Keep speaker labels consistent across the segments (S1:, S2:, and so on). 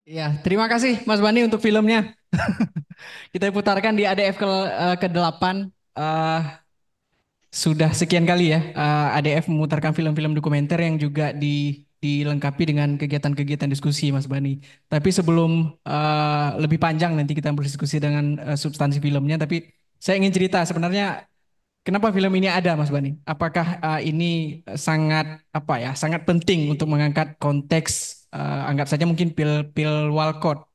S1: Ya, terima kasih Mas Bani untuk filmnya. Kita putarkan di ADF ke-8. Sudah sekian kali ya ADF memutarkan film-film dokumenter yang juga dilengkapi dengan kegiatan-kegiatan diskusi Mas Bani. Tapi sebelum lebih panjang nanti kita berdiskusi dengan substansi filmnya, tapi saya ingin cerita sebenarnya kenapa film ini ada Mas Bani. Apakah ini sangat apa ya, sangat penting untuk mengangkat konteks anggap saja mungkin pil pil Walcott.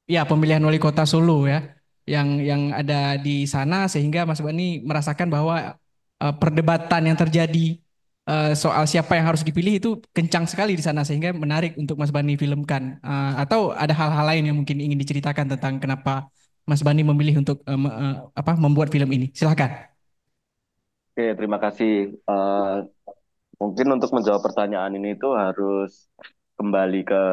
S1: Ya, pemilihan wali kota Solo ya, yang ada di sana sehingga Mas Bani merasakan bahwa perdebatan yang terjadi soal siapa yang harus dipilih itu kencang sekali di sana sehingga menarik untuk Mas Bani filmkan. Atau ada hal-hal lain yang mungkin ingin diceritakan tentang kenapa Mas Bani memilih untuk apa membuat film ini. Silahkan.
S2: Oke, terima kasih. Mungkin untuk menjawab pertanyaan ini itu harus kembali ke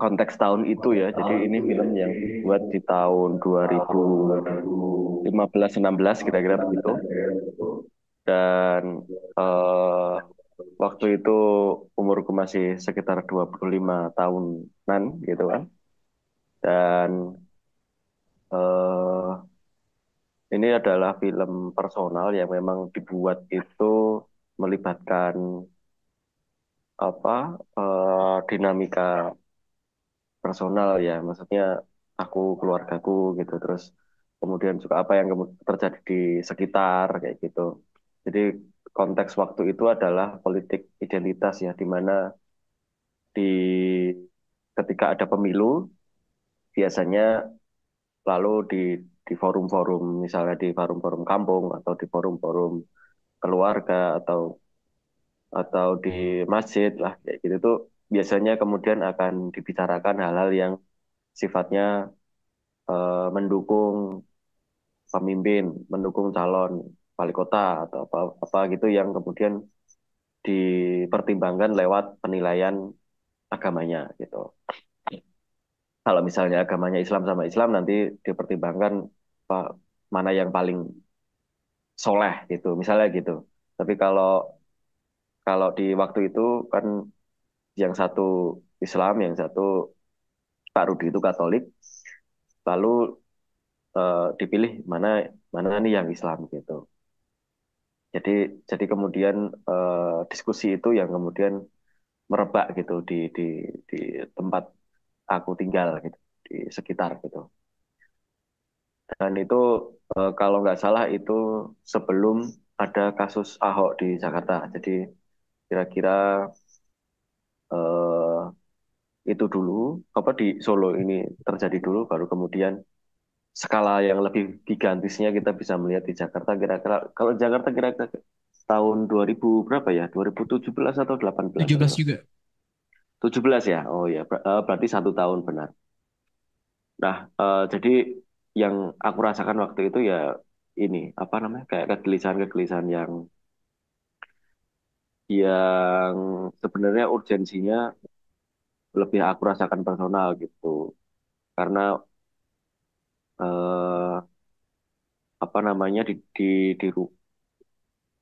S2: konteks tahun itu ya. Jadi ini film yang dibuat di tahun 2015-16 kira-kira begitu. Dan eh, waktu itu umurku masih sekitar 25 tahunan gitu kan. Dan eh, ini adalah film personal yang memang dibuat itu melibatkan apa dinamika personal ya, maksudnya aku, keluargaku gitu, terus kemudian juga apa yang terjadi di sekitar kayak gitu. Jadi konteks waktu itu adalah politik identitas ya, di mana di ketika ada pemilu biasanya lalu di forum-forum, misalnya di forum-forum kampung atau di forum-forum keluarga atau di masjid lah kayak gitu tuh biasanya kemudian akan dibicarakan hal-hal yang sifatnya mendukung pemimpin, mendukung calon wali kota atau apa apa gitu yang kemudian dipertimbangkan lewat penilaian agamanya gitu. Kalau misalnya agamanya Islam sama Islam nanti dipertimbangkan apa, mana yang paling soleh gitu, misalnya gitu. Tapi kalau kalau di waktu itu kan yang satu Islam, yang satu Pak Rudi itu Katolik, lalu dipilih mana mana nih yang Islam gitu. Jadi jadi kemudian diskusi itu yang kemudian merebak gitu di tempat aku tinggal gitu di sekitar gitu. Dan itu kalau nggak salah itu sebelum ada kasus Ahok di Jakarta. Jadi kira-kira eh, itu dulu apa di Solo ini terjadi dulu baru kemudian skala yang lebih gigantisnya kita bisa melihat di Jakarta kira-kira kalau Jakarta kira-kira tahun 2000 berapa ya? 2017 atau 18
S1: 17
S2: atau
S1: juga.
S2: 17 ya? Oh ya, berarti 1 tahun benar. Nah, jadi yang aku rasakan waktu itu ya ini apa namanya kayak kegelisahan-kegelisahan yang sebenarnya urgensinya lebih aku rasakan personal gitu. Karena eh, apa namanya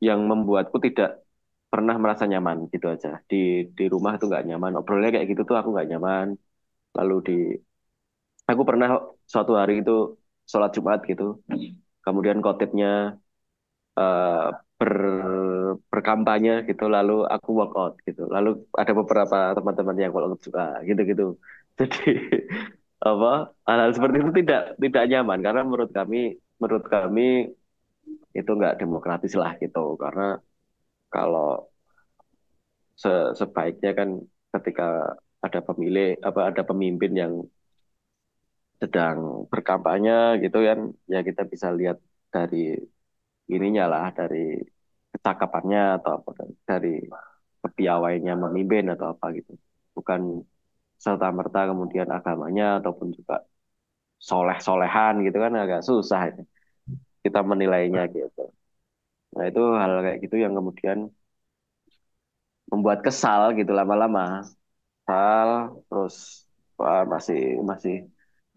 S2: yang membuatku tidak pernah merasa nyaman gitu aja. Di rumah tuh nggak nyaman. Obrolnya kayak gitu tuh aku nggak nyaman. Lalu aku pernah suatu hari itu sholat Jumat gitu. Kemudian khotibnya eh, ber, berkampanye gitu lalu aku walk out gitu lalu ada beberapa teman-teman yang walk out juga gitu-gitu jadi apa hal-hal seperti itu tidak nyaman karena menurut kami itu nggak demokratis lah gitu karena kalau sebaiknya kan ketika ada pemilih apa ada pemimpin yang sedang berkampanye gitu kan ya kita bisa lihat dari ininya lah dari kecakapannya atau apa dari kepiawaiannya memimpin atau apa gitu. Bukan serta-merta kemudian agamanya ataupun juga soleh-solehan gitu kan agak susah itu. Kita menilainya gitu. Nah itu hal kayak gitu yang kemudian membuat kesal gitu lama-lama. Kesal terus wah, masih masih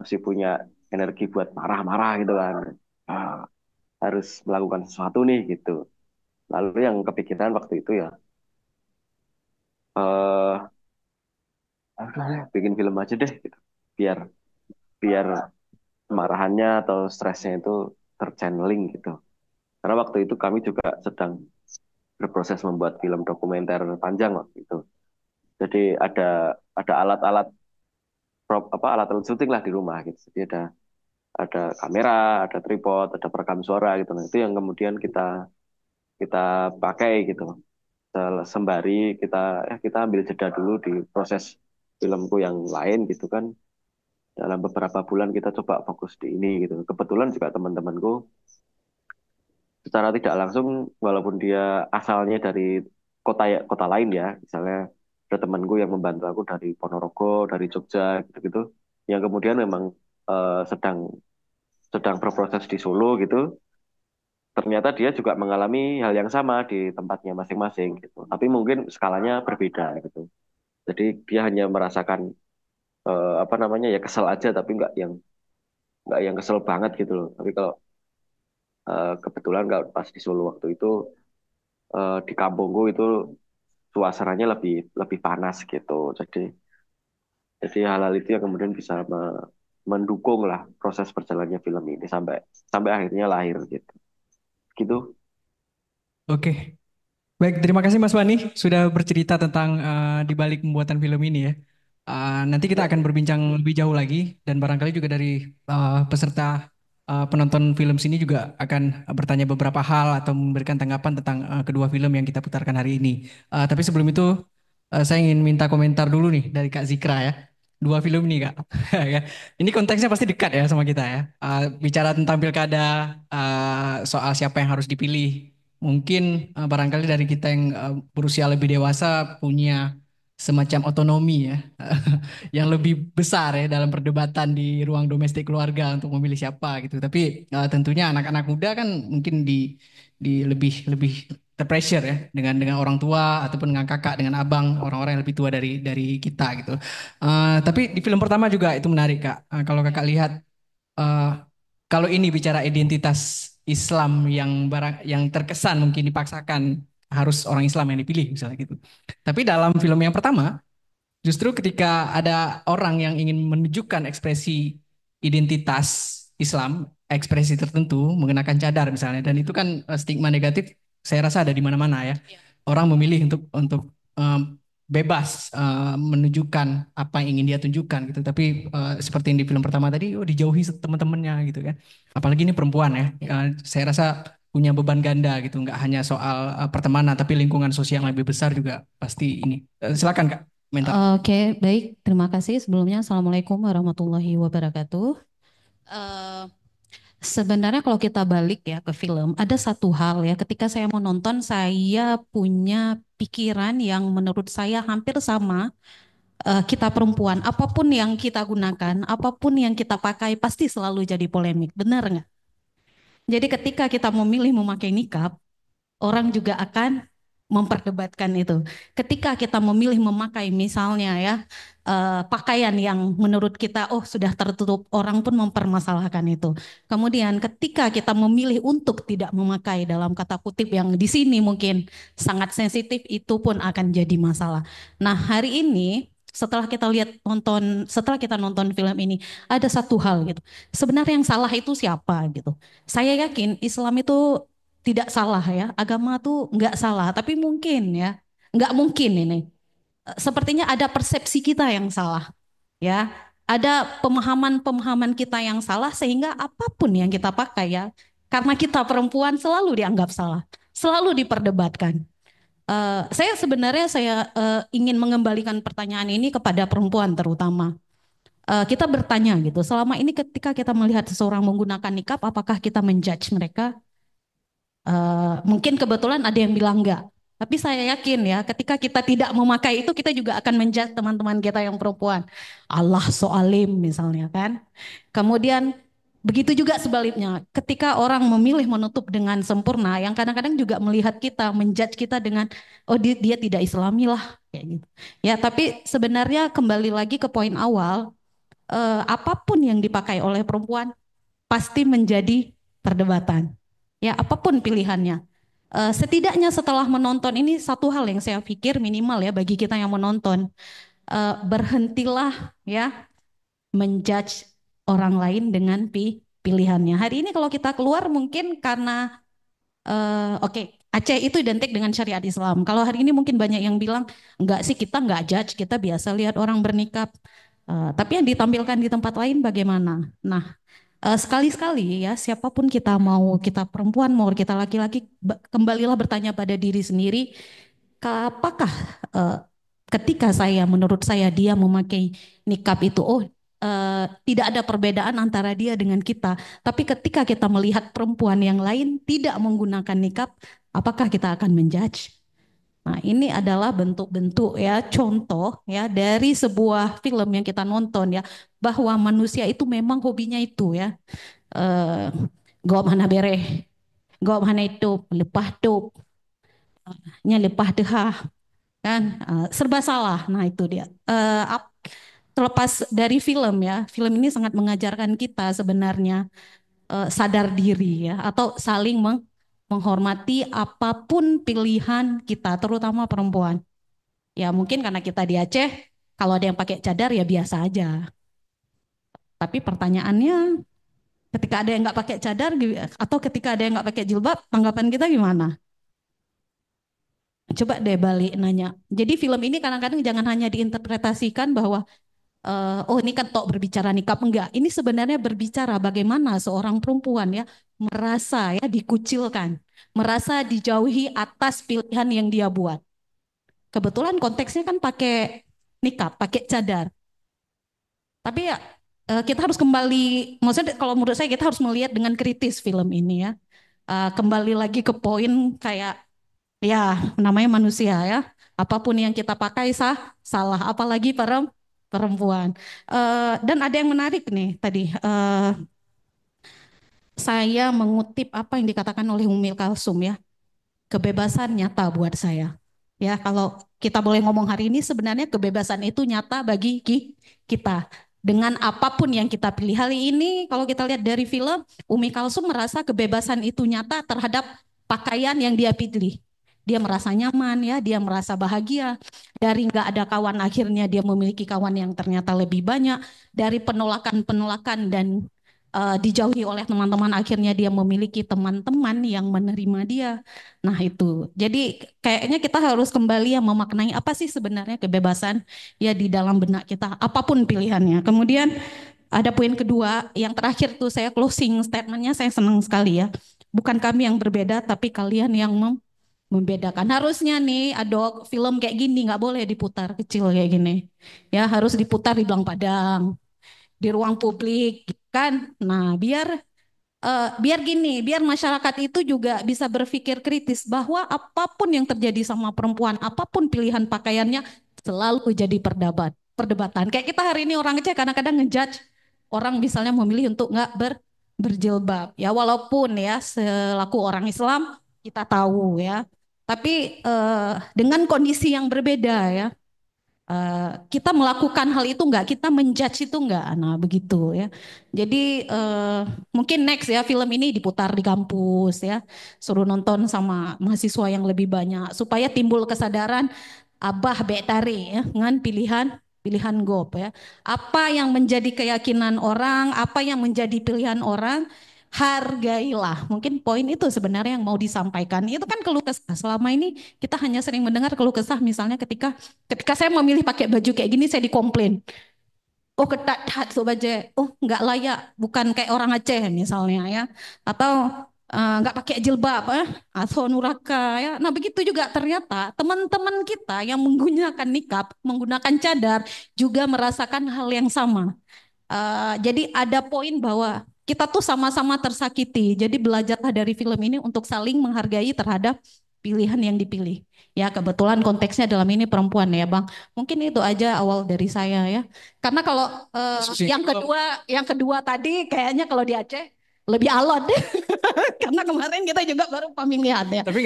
S2: masih punya energi buat marah-marah gitu kan. Ah, harus melakukan sesuatu nih gitu. Lalu yang kepikiran waktu itu ya eh "Ah, bikin film aja deh gitu. Biar biar kemarahannya atau stresnya itu terchanneling gitu. Karena waktu itu kami juga sedang berproses membuat film dokumenter panjang waktu itu. Jadi ada alat-alat alat-alat syuting lah di rumah gitu. Jadi ada kamera, ada tripod, ada perekam suara gitu. Nah, itu yang kemudian kita kita pakai gitu. Sembari kita ambil jeda dulu di proses filmku yang lain gitu kan. Dalam beberapa bulan kita coba fokus di ini gitu. Kebetulan juga teman-temanku secara tidak langsung walaupun dia asalnya dari kota kota lain ya, misalnya ada temanku yang membantu aku dari Ponorogo, dari Jogja gitu-gitu, yang kemudian memang sedang sedang berproses di Solo gitu. Ternyata dia juga mengalami hal yang sama di tempatnya masing-masing gitu. Tapi mungkin skalanya berbeda gitu. Jadi dia hanya merasakan apa namanya ya kesel aja, tapi nggak yang kesel banget gitu loh. Tapi kalau kebetulan kalau pas di Solo waktu itu di kampungku itu suasananya lebih lebih panas gitu. Jadi hal-hal itu yang kemudian bisa mendukung lah proses berjalannya film ini sampai sampai akhirnya lahir gitu. Gitu.
S1: Oke, baik, terima kasih Mas Wani sudah bercerita tentang di balik pembuatan film ini ya. Nanti kita
S2: Ya,
S1: akan berbincang lebih jauh lagi dan barangkali juga dari peserta penonton film sini juga akan bertanya beberapa hal atau memberikan tanggapan tentang kedua film yang kita putarkan hari ini. Tapi sebelum itu saya ingin minta komentar dulu nih dari Kak Zikra ya. Dua film nih Kak. Ya. Ini konteksnya pasti dekat ya sama kita ya. Bicara tentang pilkada, soal siapa yang harus dipilih. Mungkin barangkali dari kita yang berusia lebih dewasa punya semacam otonomi ya, yang lebih besar ya dalam perdebatan di ruang domestik keluarga untuk memilih siapa gitu. Tapi tentunya anak-anak muda kan mungkin di lebih lebih terpressure ya dengan orang tua ataupun dengan kakak, dengan abang, orang-orang yang lebih tua dari kita gitu. Tapi di film pertama juga itu menarik Kak. Kalau Kakak lihat eh, kalau ini bicara identitas Islam yang terkesan mungkin dipaksakan harus orang Islam yang dipilih misalnya gitu. Tapi dalam film yang pertama, justru ketika ada orang yang ingin menunjukkan ekspresi identitas Islam, ekspresi tertentu menggunakan cadar misalnya, dan itu kan stigma negatif saya rasa ada di mana-mana ya. Orang memilih untuk bebas menunjukkan apa yang ingin dia tunjukkan gitu. Tapi seperti yang di film pertama tadi, oh dijauhi teman-temannya gitu kan. Apalagi ini perempuan ya. Saya rasa punya beban ganda gitu, nggak hanya soal pertemanan, tapi lingkungan sosial yang lebih besar juga pasti ini. Silakan Kak, komentar.
S3: Oke, baik. Terima kasih sebelumnya. Assalamualaikum warahmatullahi wabarakatuh. Eh, Sebenarnya kalau kita balik ya ke film, ada satu hal ya. Ketika saya menonton, saya punya pikiran yang menurut saya hampir sama. Kita perempuan, apapun yang kita gunakan, apapun yang kita pakai, pasti selalu jadi polemik. Benar nggak? Jadi ketika kita memilih memakai nikab, orang juga akan memperdebatkan itu. Ketika kita memilih memakai misalnya ya pakaian yang menurut kita oh sudah tertutup, orang pun mempermasalahkan itu. Kemudian ketika kita memilih untuk tidak memakai dalam kata kutip yang di sini mungkin sangat sensitif, itu pun akan jadi masalah. Nah, hari ini setelah kita nonton film ini ada satu hal gitu. Sebenarnya yang salah itu siapa gitu. Saya yakin Islam itu tidak salah ya, agama tuh nggak salah, tapi mungkin ya, nggak mungkin ini. Sepertinya ada persepsi kita yang salah, ya. Ada pemahaman-pemahaman kita yang salah sehingga apapun yang kita pakai ya, karena kita perempuan selalu dianggap salah, selalu diperdebatkan. Saya ingin mengembalikan pertanyaan ini kepada perempuan terutama. Kita bertanya gitu, selama ini ketika kita melihat seseorang menggunakan nikab, apakah kita menjudge mereka? Mungkin kebetulan ada yang bilang enggak. Tapi saya yakin ya, ketika kita tidak memakai itu, kita juga akan menjudge teman-teman kita yang perempuan. Allah soalim misalnya kan. Kemudian begitu juga sebaliknya, ketika orang memilih menutup dengan sempurna, yang kadang-kadang juga melihat kita, menjudge kita dengan, oh dia tidak Islami lah, kayak gitu. Ya, tapi sebenarnya kembali lagi ke poin awal, apapun yang dipakai oleh perempuan pasti menjadi perdebatan. Ya, apapun pilihannya. Setidaknya setelah menonton ini satu hal yang saya pikir minimal ya bagi kita yang menonton. berhentilah ya menjudge orang lain dengan pilihannya. Hari ini kalau kita keluar mungkin karena oke, Aceh itu identik dengan syariat Islam. Kalau hari ini mungkin banyak yang bilang enggak sih, kita enggak judge, kita biasa lihat orang bernikah. Tapi yang ditampilkan di tempat lain bagaimana? Nah, sekali-sekali ya siapapun kita, mau kita perempuan mau kita laki-laki, kembalilah bertanya pada diri sendiri, apakah eh, ketika menurut saya dia memakai nikab itu, tidak ada perbedaan antara dia dengan kita. Tapi ketika kita melihat perempuan yang lain tidak menggunakan nikab, apakah kita akan menjudge? Nah, ini adalah bentuk-bentuk ya, contoh ya dari sebuah film yang kita nonton ya, bahwa manusia itu memang hobinya itu ya. Eh, Gak mana bereh, gak mana itu, lepah tuh, lepah dehah, kan serba salah. Nah itu dia. Terlepas dari film ya, film ini sangat mengajarkan kita sebenarnya sadar diri ya, atau saling menghormati apapun pilihan kita, terutama perempuan. Ya mungkin karena kita di Aceh, kalau ada yang pakai cadar ya biasa aja. Tapi pertanyaannya, ketika ada yang nggak pakai cadar atau ketika ada yang nggak pakai jilbab, tanggapan kita gimana? Coba deh balik nanya. Jadi film ini kadang-kadang jangan hanya diinterpretasikan bahwa oh ini kan tok berbicara nikah, enggak. Ini sebenarnya berbicara bagaimana seorang perempuan ya merasa ya dikucilkan, merasa dijauhi atas pilihan yang dia buat. Kebetulan konteksnya kan pakai nikah, pakai cadar. Tapi ya kita harus kembali, maksudnya kalau menurut saya kita harus melihat dengan kritis film ini ya. Kembali lagi ke poin kayak ya namanya manusia ya. Apapun yang kita pakai salah, apalagi perempuan. Dan ada yang menarik nih tadi. Saya mengutip apa yang dikatakan oleh Umil Kalsum ya. Kebebasan nyata buat saya. Ya, kalau kita boleh ngomong hari ini sebenarnya kebebasan itu nyata bagi kita. Dengan apapun yang kita pilih. Hari ini kalau kita lihat dari film, Umi Kalsum merasa kebebasan itu nyata terhadap pakaian yang dia pilih. Dia merasa nyaman ya, dia merasa bahagia. Dari nggak ada kawan akhirnya dia memiliki kawan yang ternyata lebih banyak. Dari penolakan-penolakan dan dijauhi oleh teman-teman, akhirnya dia memiliki teman-teman yang menerima dia. Nah itu, jadi kayaknya kita harus kembali yang memaknai apa sih sebenarnya kebebasan ya di dalam benak kita, apapun pilihannya. Kemudian ada poin kedua, yang terakhir tuh saya closing statementnya, saya senang sekali ya. Bukan kami yang berbeda, tapi kalian yang membedakan. Harusnya nih ada film kayak gini nggak boleh diputar kecil kayak gini. Ya harus diputar di Belang Padang, di ruang publik kan. Nah, biar gini, biar masyarakat itu juga bisa berpikir kritis bahwa apapun yang terjadi sama perempuan, apapun pilihan pakaiannya selalu jadi perdebatan. Kayak kita hari ini orang Aceh kadang-kadang ngejudge orang misalnya memilih untuk nggak berjilbab. Ya walaupun ya selaku orang Islam kita tahu ya, tapi dengan kondisi yang berbeda ya. Kita melakukan hal itu enggak, kita menjudge itu enggak, nah begitu ya. Jadi mungkin next ya film ini diputar di kampus ya, suruh nonton sama mahasiswa yang lebih banyak supaya timbul kesadaran abah betare ya dengan pilihan pilihan gop ya. Apa yang menjadi keyakinan orang, apa yang menjadi pilihan orang, hargailah. Mungkin poin itu sebenarnya yang mau disampaikan. Itu kan keluh kesah. Selama ini kita hanya sering mendengar keluh kesah misalnya ketika saya memilih pakai baju kayak gini saya dikomplain. Oh ketat so baju, oh nggak layak, bukan kayak orang Aceh misalnya ya, atau nggak pakai jilbab atau nuraka ya. Nah begitu juga ternyata teman-teman kita yang menggunakan nikab, menggunakan cadar juga merasakan hal yang sama. Jadi ada poin bahwa kita tuh sama-sama tersakiti. Jadi belajarlah dari film ini untuk saling menghargai terhadap pilihan yang dipilih. Ya kebetulan konteksnya dalam ini perempuan ya Bang. Mungkin itu aja awal dari saya ya. Karena kalau yang kedua tadi kayaknya kalau di Aceh lebih alot. Karena kemarin kita juga baru pemilihan ya.
S1: Tapi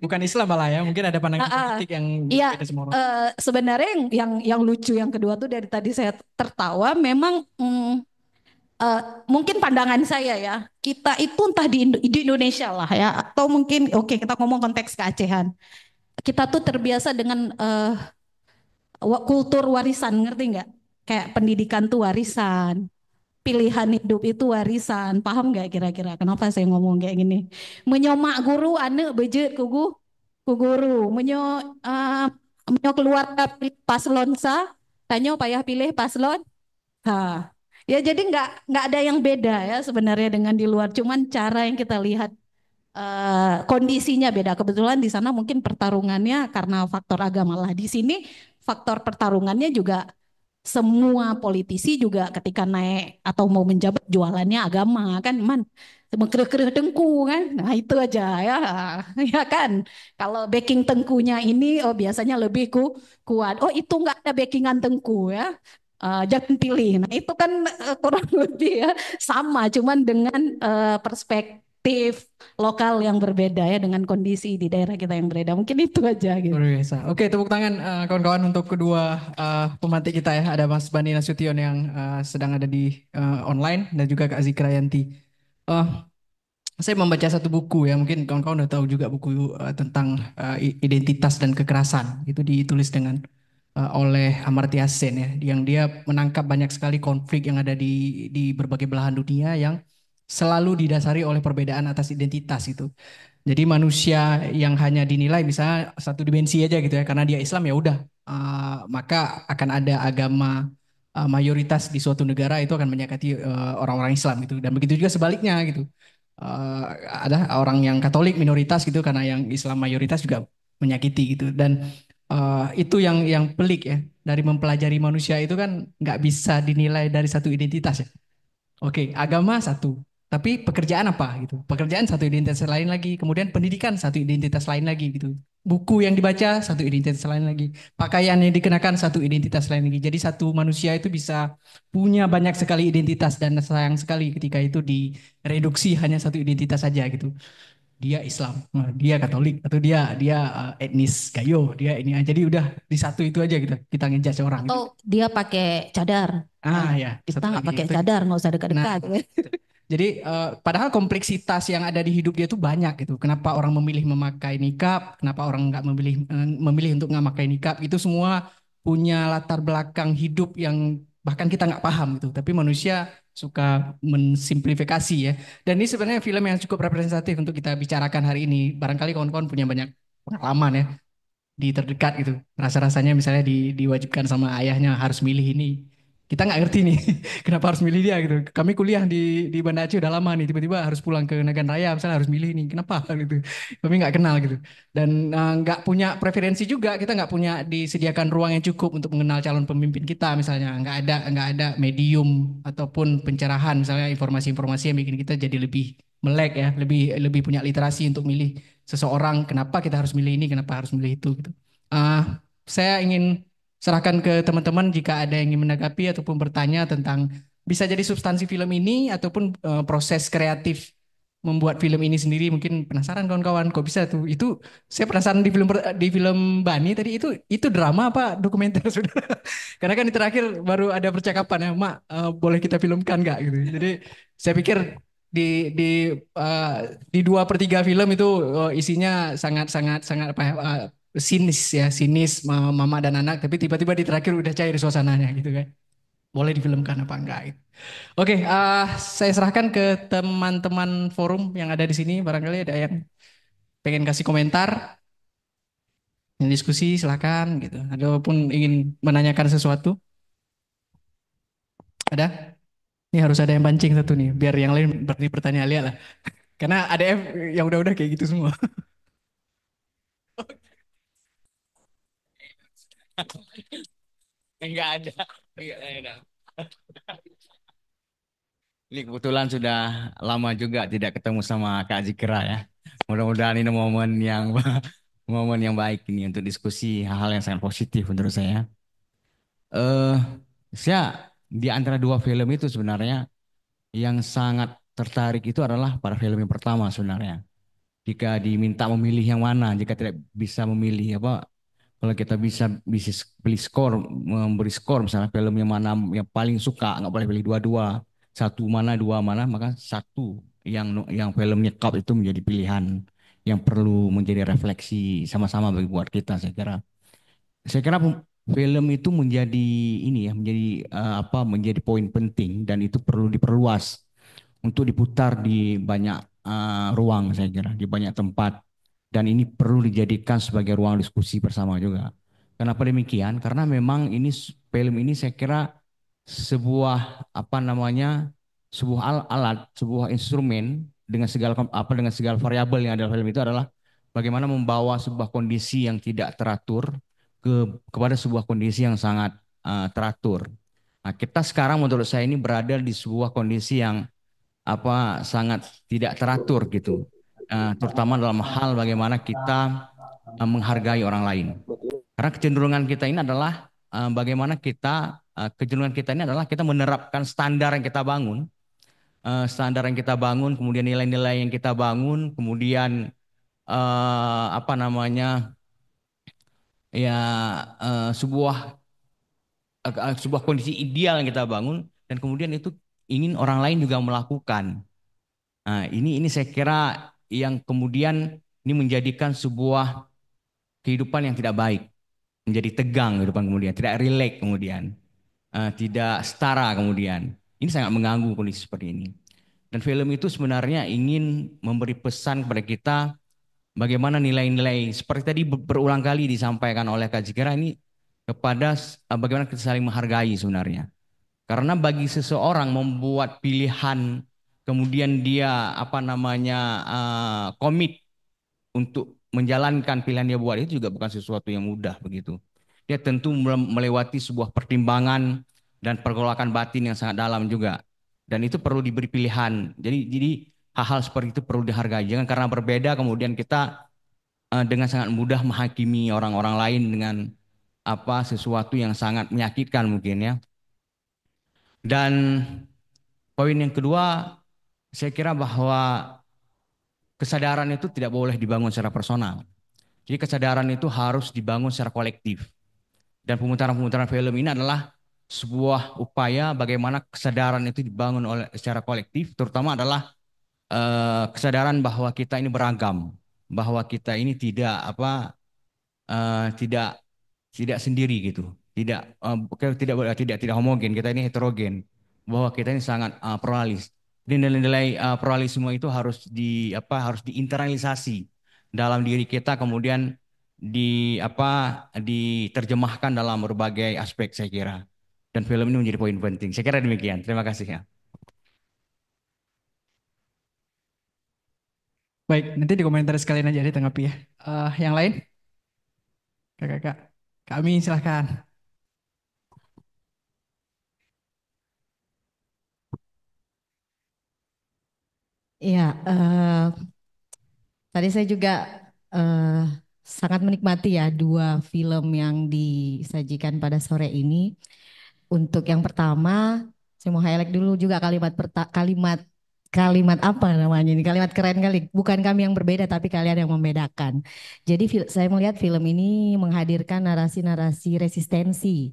S1: bukan Islam malah ya. Mungkin ada pandangan politik yang
S3: Iya,
S1: berbeda semua orang.
S3: sebenarnya yang lucu yang kedua tuh dari tadi saya tertawa memang mungkin pandangan saya ya, kita itu entah di Indonesia lah ya, atau mungkin oke kita ngomong konteks keacehan, kita tuh terbiasa dengan kultur warisan, ngerti nggak? Kayak pendidikan tuh warisan, pilihan hidup itu warisan. Paham nggak kira-kira kenapa saya ngomong kayak gini? Menyomak guru ane bejet ku guru. Menyo keluarga pilih paslon sa, tanya payah pilih paslon. Ha. Ya jadi nggak ada yang beda ya sebenarnya dengan di luar. Cuman cara yang kita lihat kondisinya beda. Kebetulan di sana mungkin pertarungannya karena faktor agama lah. Di sini faktor pertarungannya juga semua politisi juga ketika naik atau mau menjabat jualannya agama kan, man. Mengkereh-kereh Tengku kan. Nah, itu aja ya. Ya kan. Kalau backing Tengkunya ini oh biasanya lebih kuat. Oh, itu nggak ada backingan Tengku ya. Jangan pilih. Nah, itu kan kurang lebih ya sama, cuman dengan perspektif lokal yang berbeda ya, dengan kondisi di daerah kita yang berbeda. Mungkin itu aja gitu.
S1: Luar biasa. Oke, tepuk tangan kawan-kawan untuk kedua pemantik kita ya. Ada Mas Bani Nasution yang sedang ada di online dan juga Kak Zikra Yanti. Eh, saya membaca satu buku ya, mungkin kawan-kawan udah tahu juga buku tentang identitas dan kekerasan. Itu ditulis oleh Amartya Sen ya, yang dia menangkap banyak sekali konflik yang ada di berbagai belahan dunia yang selalu didasari oleh perbedaan atas identitas itu. Jadi manusia yang hanya dinilai misalnya satu dimensi aja gitu ya, karena dia Islam ya udah, maka akan ada agama mayoritas di suatu negara itu akan menyakiti orang-orang Islam gitu, dan begitu juga sebaliknya gitu. Eh, ada orang yang Katolik minoritas gitu karena yang Islam mayoritas juga menyakiti gitu, dan itu yang pelik ya dari mempelajari manusia itu kan nggak bisa dinilai dari satu identitas ya. Oke, agama satu, tapi pekerjaan apa gitu? Pekerjaan satu identitas lain lagi, kemudian pendidikan satu identitas lain lagi gitu. Buku yang dibaca satu identitas lain lagi, pakaian yang dikenakan satu identitas lain lagi. Jadi satu manusia itu bisa punya banyak sekali identitas, dan sayang sekali ketika itu direduksi hanya satu identitas saja gitu. Dia Islam, dia Katolik, atau dia dia etnis Gayo, dia ini aja. Jadi udah di satu itu aja gitu. Kita ngejudge orang gitu.
S3: Atau dia pakai cadar.
S1: Ah
S3: Nah,
S1: ya,
S3: kita
S1: satu
S3: nggak
S1: lagi
S3: pakai
S1: itu.
S3: cadar, nggak usah
S1: Nah,
S3: dekat-dekat.
S1: jadi padahal kompleksitas yang ada di hidup dia itu banyak gitu. Kenapa orang memilih memakai nikab? Kenapa orang nggak memilih untuk nggak memakai nikab? Itu semua punya latar belakang hidup yang bahkan kita nggak paham gitu. Tapi manusia suka mensimplifikasi ya. Dan ini sebenarnya film yang cukup representatif untuk kita bicarakan hari ini. Barangkali kawan-kawan punya banyak pengalaman ya di terdekat gitu. Rasa-rasanya misalnya diwajibkan sama ayahnya harus milih ini. Kita nggak ngerti nih kenapa harus milih dia gitu. Kami kuliah di Banda Aceh udah lama nih, tiba-tiba harus pulang ke Nagan Raya misalnya harus milih nih. Kenapa gitu? Kami nggak kenal gitu. Dan nggak punya preferensi juga. Kita nggak punya disediakan ruang yang cukup untuk mengenal calon pemimpin kita misalnya. Nggak ada medium ataupun pencerahan misalnya informasi-informasi yang bikin kita jadi lebih melek ya, lebih lebih punya literasi untuk milih seseorang, kenapa kita harus milih ini, kenapa harus milih itu gitu. Saya ingin serahkan ke teman-teman jika ada yang ingin menanggapi ataupun bertanya tentang bisa jadi substansi film ini ataupun proses kreatif membuat film ini sendiri. Mungkin penasaran kawan-kawan kok bisa tuh. Itu saya penasaran di film Bani tadi, itu drama apa dokumenter sudah. Karena kan di terakhir baru ada percakapan ya, Mak, boleh kita filmkan nggak gitu. Jadi saya pikir di di eh, di 2/3 film itu isinya sangat sangat sangat apa ya, sinis ya, sinis mama dan anak, tapi tiba-tiba di terakhir udah cair suasananya gitu kan. Boleh difilmkan apa enggak gitu. Oke, saya serahkan ke teman-teman forum yang ada di sini, barangkali ada yang pengen kasih komentar, yang diskusi silakan gitu. Ataupun ingin menanyakan sesuatu. Ada? Ini harus ada yang pancing satu nih, biar yang lain berarti pertanyaan lihat lah. Karena ADF yang udah-udah kayak gitu semua.
S4: Enggak ada. Enggak ada. Ini kebetulan sudah lama juga tidak ketemu sama Kak Zikra ya. Mudah-mudahan ini momen yang momen yang baik ini untuk diskusi hal-hal yang sangat positif menurut saya. Eh, saya di antara dua film itu sebenarnya yang sangat tertarik itu adalah pada film yang pertama sebenarnya. Jika diminta memilih yang mana, jika tidak bisa memilih apa, kalau kita bisa bisa beli skor, memberi skor misalnya film yang mana yang paling suka, nggak boleh pilih dua-dua, satu mana dua mana, maka satu yang filmnya Cup itu menjadi pilihan yang perlu menjadi refleksi sama-sama bagi buat kita. Saya kira film itu menjadi ini ya, menjadi menjadi poin penting dan itu perlu diperluas untuk diputar di banyak ruang saya kira, di banyak tempat dan ini perlu dijadikan sebagai ruang diskusi bersama juga. Kenapa demikian? Karena memang ini film ini saya kira sebuah sebuah alat, sebuah instrumen dengan dengan segala variabel yang ada dalam film itu adalah bagaimana membawa sebuah kondisi yang tidak teratur kepada sebuah kondisi yang sangat teratur. Nah, kita sekarang menurut saya ini berada di sebuah kondisi yang sangat tidak teratur gitu. Terutama dalam hal bagaimana kita menghargai orang lain. Karena kecenderungan kita ini adalah kecenderungan kita ini adalah kita menerapkan standar yang kita bangun, kemudian nilai-nilai yang kita bangun, kemudian eh, apa namanya ya sebuah kondisi ideal yang kita bangun dan kemudian itu ingin orang lain juga melakukan. Nah, ini saya kira yang kemudian ini menjadikan sebuah kehidupan yang tidak baik, menjadi tegang kehidupan kemudian, tidak rileks kemudian, tidak setara kemudian. Ini sangat mengganggu kondisi seperti ini. Dan film itu sebenarnya ingin memberi pesan kepada kita bagaimana nilai-nilai seperti tadi berulang kali disampaikan oleh Kak Zikira ini kepada bagaimana kita saling menghargai sebenarnya. Karena bagi seseorang membuat pilihan, kemudian dia komit untuk menjalankan pilihan dia buat itu juga bukan sesuatu yang mudah begitu. Dia tentu melewati sebuah pertimbangan dan pergolakan batin yang sangat dalam juga. Dan itu perlu diberi pilihan. Jadi hal-hal seperti itu perlu dihargai. Jangan karena berbeda kemudian kita dengan sangat mudah menghakimi orang-orang lain dengan sesuatu yang sangat menyakitkan mungkin ya. Dan poin yang kedua, saya kira bahwa kesadaran itu tidak boleh dibangun secara personal. Jadi kesadaran itu harus dibangun secara kolektif. Dan pemutaran-pemutaran film ini adalah sebuah upaya bagaimana kesadaran itu dibangun secara kolektif, terutama adalah kesadaran bahwa kita ini beragam, bahwa kita ini tidak tidak sendiri gitu, tidak homogen, kita ini heterogen, bahwa kita ini sangat pluralis. Dan nilai-nilai pluralisme itu harus diinternalisasi dalam diri kita, kemudian diterjemahkan dalam berbagai aspek saya kira. Dan film ini menjadi poin penting. Saya kira demikian. Terima kasih ya.
S1: Baik, nanti di komentar sekalian aja ditanggapi ya. Yang lain? Kakak-kakak. Kami silahkan.
S5: Iya, tadi saya juga eh, sangat menikmati ya dua film yang disajikan pada sore ini. Untuk yang pertama, saya mau highlight dulu juga kalimat apa namanya ini? Kalimat keren kali. Bukan kami yang berbeda, tapi kalian yang membedakan. Jadi saya melihat film ini menghadirkan narasi-narasi resistensi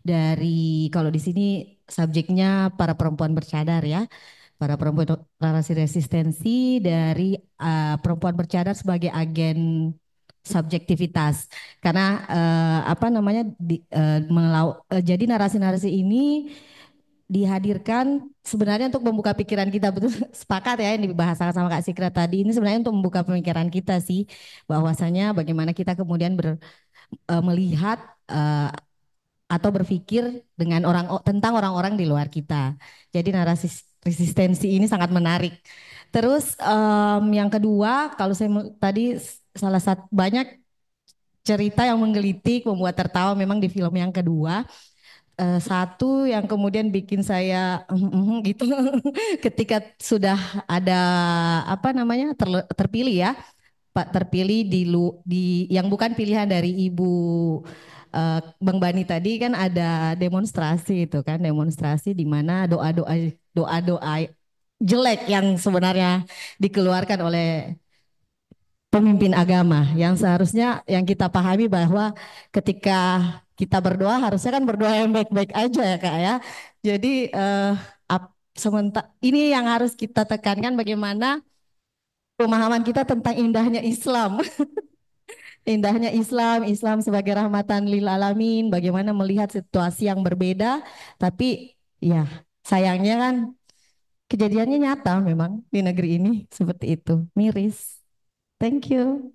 S5: dari kalau di sini subjeknya para perempuan bercadar ya, para perempuan narasi resistensi dari perempuan bercadar sebagai agen subjektivitas karena jadi narasi-narasi ini dihadirkan sebenarnya untuk membuka pikiran kita, betul sepakat ya yang dibahas sama Kak Sikra tadi, ini sebenarnya untuk membuka pemikiran kita sih, bahwasanya bagaimana kita kemudian melihat atau berpikir tentang orang-orang di luar kita. Jadi narasi resistensi ini sangat menarik. Terus yang kedua, kalau tadi salah satu banyak cerita yang menggelitik, membuat tertawa memang di film yang kedua. Satu yang kemudian bikin saya gitu ketika sudah ada terpilih ya, Pak terpilih di yang bukan pilihan dari Ibu Bang Bani tadi, kan ada demonstrasi itu kan, demonstrasi di mana doa-doa jelek yang sebenarnya dikeluarkan oleh pemimpin agama, yang seharusnya yang kita pahami bahwa ketika kita berdoa harusnya kan berdoa yang baik-baik aja ya Kak ya. Jadi sementara ini yang harus kita tekankan, bagaimana pemahaman kita tentang indahnya Islam. indahnya Islam, Islam sebagai rahmatan lil alamin, bagaimana melihat situasi yang berbeda, tapi ya sayangnya kan kejadiannya nyata memang di negeri ini seperti itu, miris. Thank you.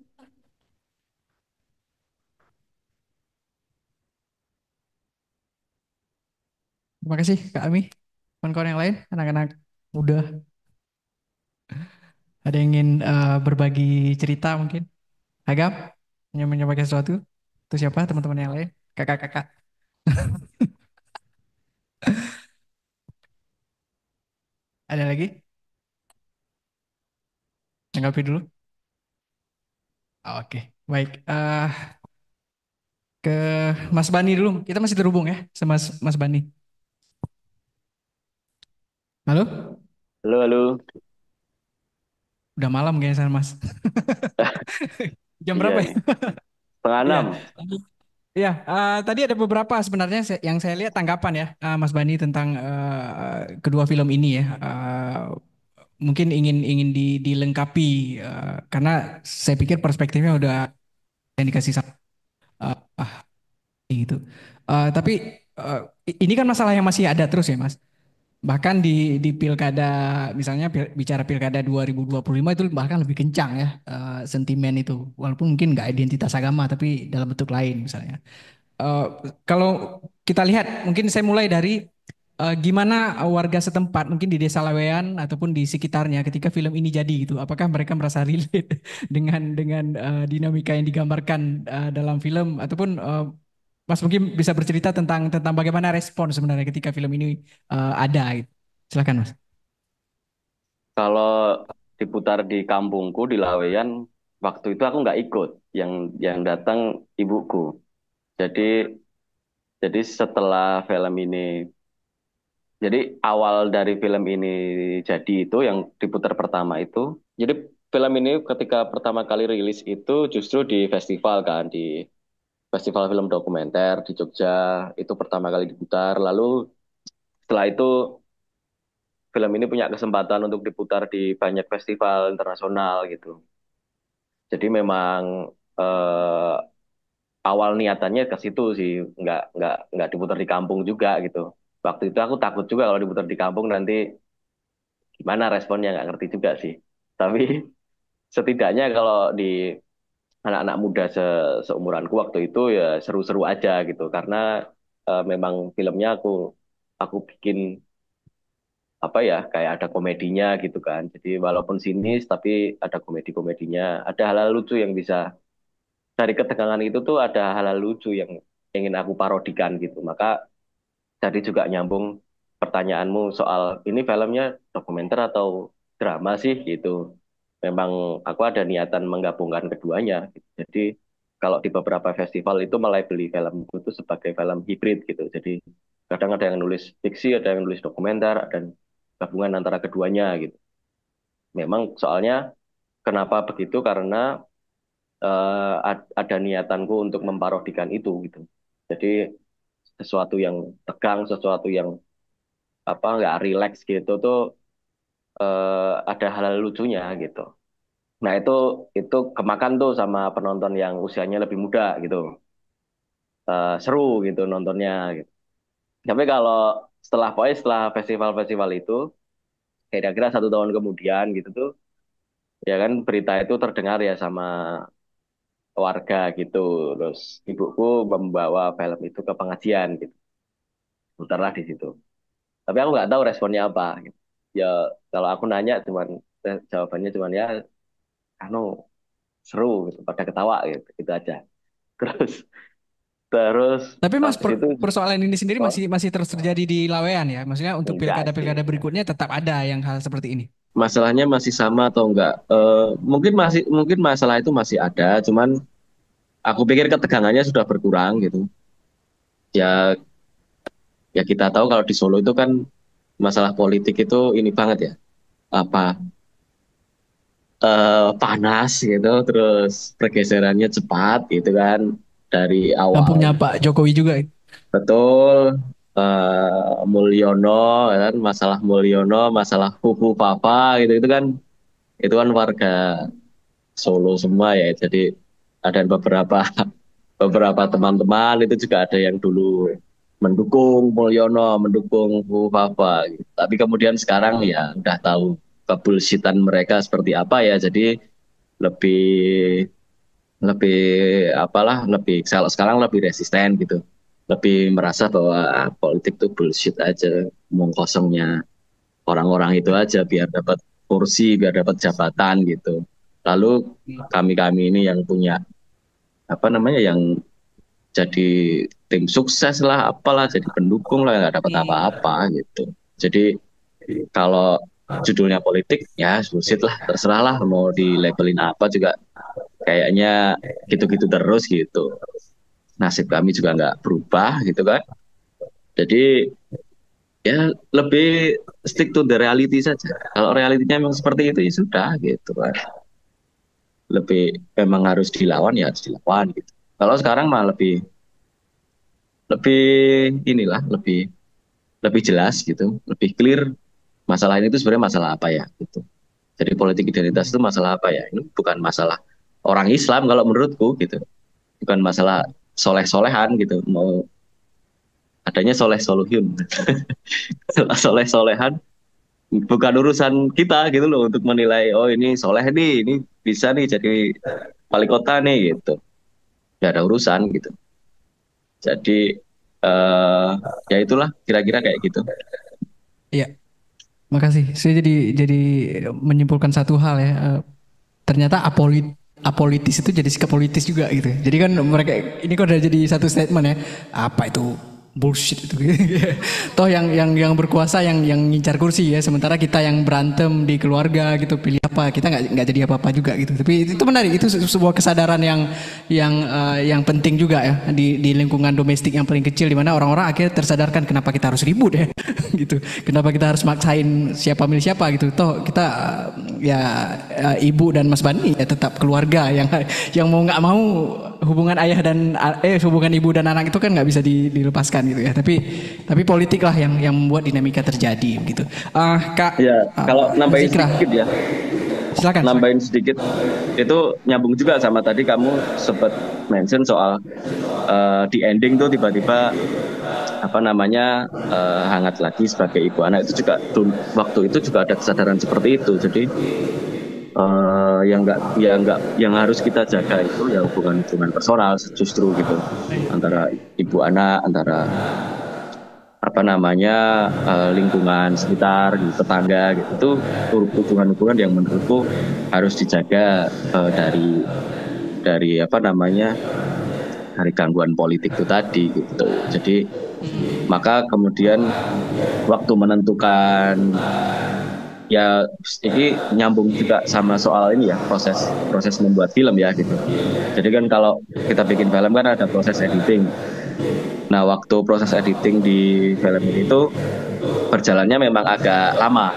S1: Terima kasih Kak Ami. Kawan-kawan yang lain, anak-anak muda, ada yang ingin berbagi cerita mungkin? Agap, ingin menyampaikan sesuatu? Itu siapa teman-teman yang lain? Kakak-kakak. Ada lagi? Tanggapi dulu. Oke, baik. Ke Mas Bani dulu. Kita masih terhubung ya sama Mas Bani. Halo?
S2: Halo, halo.
S1: Udah malam kayaknya Mas. Jam
S2: Iya,
S1: berapa ya?
S2: setengah
S1: Iya.
S2: 6.
S1: Iya, tadi ada beberapa sebenarnya yang saya lihat tanggapan ya, Mas Bani tentang kedua film ini ya. Mungkin ingin dilengkapi karena saya pikir perspektifnya udah yang dikasih sama gitu. Tapi ini kan masalah yang masih ada terus ya, Mas. Bahkan di pilkada, misalnya bicara pilkada 2025 itu bahkan lebih kencang ya sentimen itu. Walaupun mungkin nggak identitas agama, tapi dalam bentuk lain misalnya. Eh, Kalau kita lihat, mungkin saya mulai dari gimana warga setempat, mungkin di Desa Lawean ataupun di sekitarnya ketika film ini jadi gitu. Apakah mereka merasa relate dengan dinamika yang digambarkan dalam film ataupun Mas mungkin bisa bercerita tentang bagaimana respon sebenarnya ketika film ini ada gitu. Silakan Mas.
S2: Kalau diputar di kampungku di Laweyan, waktu itu aku nggak ikut, yang datang ibuku. Jadi jadi setelah film ini, jadi awal dari film ini jadi itu yang diputar pertama itu. Jadi film ini ketika pertama kali rilis itu justru di festival kan, di festival film dokumenter di Jogja itu pertama kali diputar. Lalu setelah itu film ini punya kesempatan untuk diputar di banyak festival internasional gitu. Jadi memang eh, awal niatannya ke situ sih, nggak diputar di kampung juga gitu. Waktu itu aku takut juga kalau diputar di kampung nanti gimana responnya nggak ngerti juga sih. Tapi setidaknya kalau di anak-anak muda seumuranku waktu itu ya seru-seru aja gitu karena memang filmnya aku bikin apa ya kayak ada komedinya gitu kan. Jadi walaupun sinis tapi ada komedi-komedinya, ada hal-hal lucu yang bisa dari ketegangan itu tuh ada hal-hal lucu yang ingin aku parodikan gitu. Maka jadi juga nyambung pertanyaanmu soal ini filmnya dokumenter atau drama sih gitu. Memang aku ada niatan menggabungkan keduanya. Gitu. Jadi kalau di beberapa festival itu melabeli filmku itu sebagai film hibrid gitu. Jadi kadang ada yang nulis fiksi, ada yang nulis dokumenter, dan gabungan antara keduanya gitu. Memang soalnya kenapa begitu karena ada niatanku untuk memparodikan itu gitu. Jadi sesuatu yang tegang, sesuatu yang apa nggak rileks gitu tuh ada hal-hal lucunya gitu. Nah itu kemakan tuh sama penonton yang usianya lebih muda gitu. Seru gitu nontonnya. Gitu. Tapi kalau setelah festival-festival itu, kira-kira 1 tahun kemudian gitu tuh, ya kan berita itu terdengar ya sama warga gitu. Terus ibuku membawa film itu ke pengajian gitu. Putarlah di situ. Tapi aku nggak tahu responnya apa. Gitu. Ya kalau aku nanya cuman jawabannya cuman ya, anu seru gitu, pada ketawa gitu, gitu aja. Terus terus
S1: Tapi Mas,
S2: habis itu
S1: persoalan ini sendiri
S2: oh,
S1: masih masih terus terjadi di Lawean ya. Maksudnya untuk
S2: enggak sih.
S1: pilkada-pilkada berikutnya tetap ada yang hal seperti ini.
S2: Masalahnya masih sama atau enggak? Mungkin masalah itu masih ada, cuman aku pikir ketegangannya sudah berkurang gitu. Ya ya kita tahu kalau di Solo itu kan masalah politik itu ini banget ya, apa panas gitu, terus pergeserannya cepat gitu kan dari awal.
S1: Kampungnya Pak Jokowi juga.
S2: Betul, Mulyono, ya kan, masalah Mulyono, masalah Kuku Papa gitu itu kan warga Solo semua ya. Jadi ada beberapa teman-teman itu juga ada yang dulu mendukung Mulyono, mendukung Bu Fafa, gitu. Tapi kemudian sekarang ya udah tahu kebullshitan mereka seperti apa ya, jadi lebih lebih lebih kalau sekarang lebih resisten gitu, lebih merasa bahwa politik tuh bullshit aja, omong kosongnya orang-orang itu aja biar dapat kursi, biar dapat jabatan gitu. Lalu kami ini yang punya yang jadi tim sukses lah, apalah, jadi pendukung lah, nggak dapat apa-apa gitu. Jadi kalau judulnya politik ya bullshit lah, terserah lah mau dilabelin apa juga kayaknya gitu-gitu terus gitu. Nasib kami juga nggak berubah gitu kan. Jadi ya lebih stick to the reality saja. Kalau realitinya memang seperti itu ya sudah gitu kan. Lebih memang harus dilawan ya harus dilawan gitu. Kalau sekarang mah lebih lebih lebih lebih jelas gitu, lebih clear masalah ini itu sebenarnya masalah apa ya gitu. Jadi politik identitas itu masalah apa ya? Ini bukan masalah orang Islam kalau menurutku gitu. Bukan masalah soleh-solehan gitu. Mau adanya soleh-soluhyun. Soleh-solehan bukan urusan kita gitu loh untuk menilai oh ini soleh nih, ini bisa nih jadi wali kota nih gitu. Gak ada urusan gitu. Jadi ya itulah kira-kira kayak gitu.
S1: Iya, makasih. Saya jadi menyimpulkan satu hal ya. Ternyata apolitis itu jadi sikap politis juga gitu. Jadi kan mereka ini kok udah jadi satu statement ya. Apa itu bullshit itu? Toh yang berkuasa yang ngincar kursi ya. Sementara kita yang berantem di keluarga gitu pilih apa kita nggak jadi apa-apa juga gitu. Tapi itu menarik. Itu sebuah kesadaran yang penting juga ya di lingkungan domestik yang paling kecil di mana orang-orang akhirnya tersadarkan kenapa kita harus ribut ya gitu. Kenapa kita harus maksain siapa milih siapa gitu. Toh kita ibu dan Mas Bani ya tetap keluarga yang mau nggak mau hubungan ayah dan hubungan ibu dan anak itu kan nggak bisa dilepaskan gitu ya. Tapi politik lah yang membuat dinamika terjadi gitu. Kak.
S2: Ya, kalau nambahin sedikit ya.
S1: Silakan.
S2: Nambahin sedikit itu nyambung juga sama tadi kamu sempat mention soal di ending tuh tiba-tiba hangat lagi sebagai ibu anak itu juga waktu itu juga ada kesadaran seperti itu. Jadi yang harus kita jaga itu ya hubungan personal justru gitu antara ibu anak, antara lingkungan sekitar gitu, tetangga gitu, itu hubungan yang menurutku harus dijaga dari dari gangguan politik itu tadi gitu. Jadi maka kemudian waktu menentukan ya ini nyambung juga sama soal ini ya proses membuat film ya gitu. Jadi kan kalau kita bikin film kan ada proses editing. Nah waktu proses editing di film ini itu berjalannya memang agak lama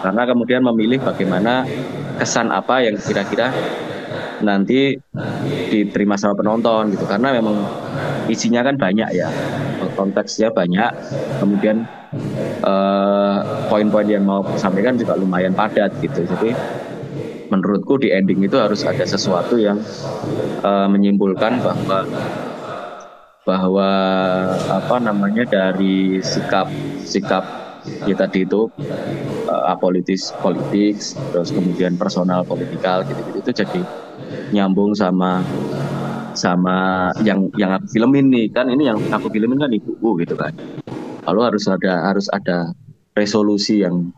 S2: karena kemudian memilih bagaimana kesan apa yang kira-kira nanti diterima sama penonton gitu karena memang isinya kan banyak ya, konteksnya banyak, kemudian poin-poin yang mau sampaikan juga lumayan padat gitu. Jadi menurutku di ending itu harus ada sesuatu yang menyimpulkan bahwa dari sikap ya tadi itu apolitis politik, terus kemudian personal politikal gitu itu jadi nyambung sama yang aku filmin nih kan, ini yang aku filmin kan ibuku gitu kan. Lalu harus ada resolusi yang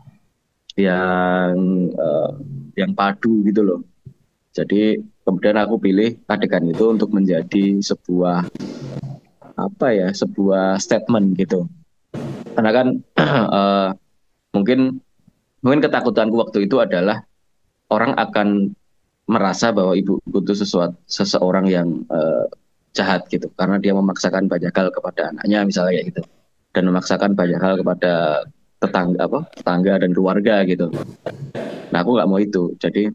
S2: padu gitu loh. Jadi kemudian aku pilih adegan itu untuk menjadi sebuah statement gitu. Karena kan mungkin ketakutanku waktu itu adalah orang akan merasa bahwa ibu itu seseorang yang jahat gitu karena dia memaksakan banyak hal kepada anaknya misalnya kayak gitu, dan memaksakan banyak hal kepada tetangga dan keluarga gitu. Nah aku nggak mau itu. Jadi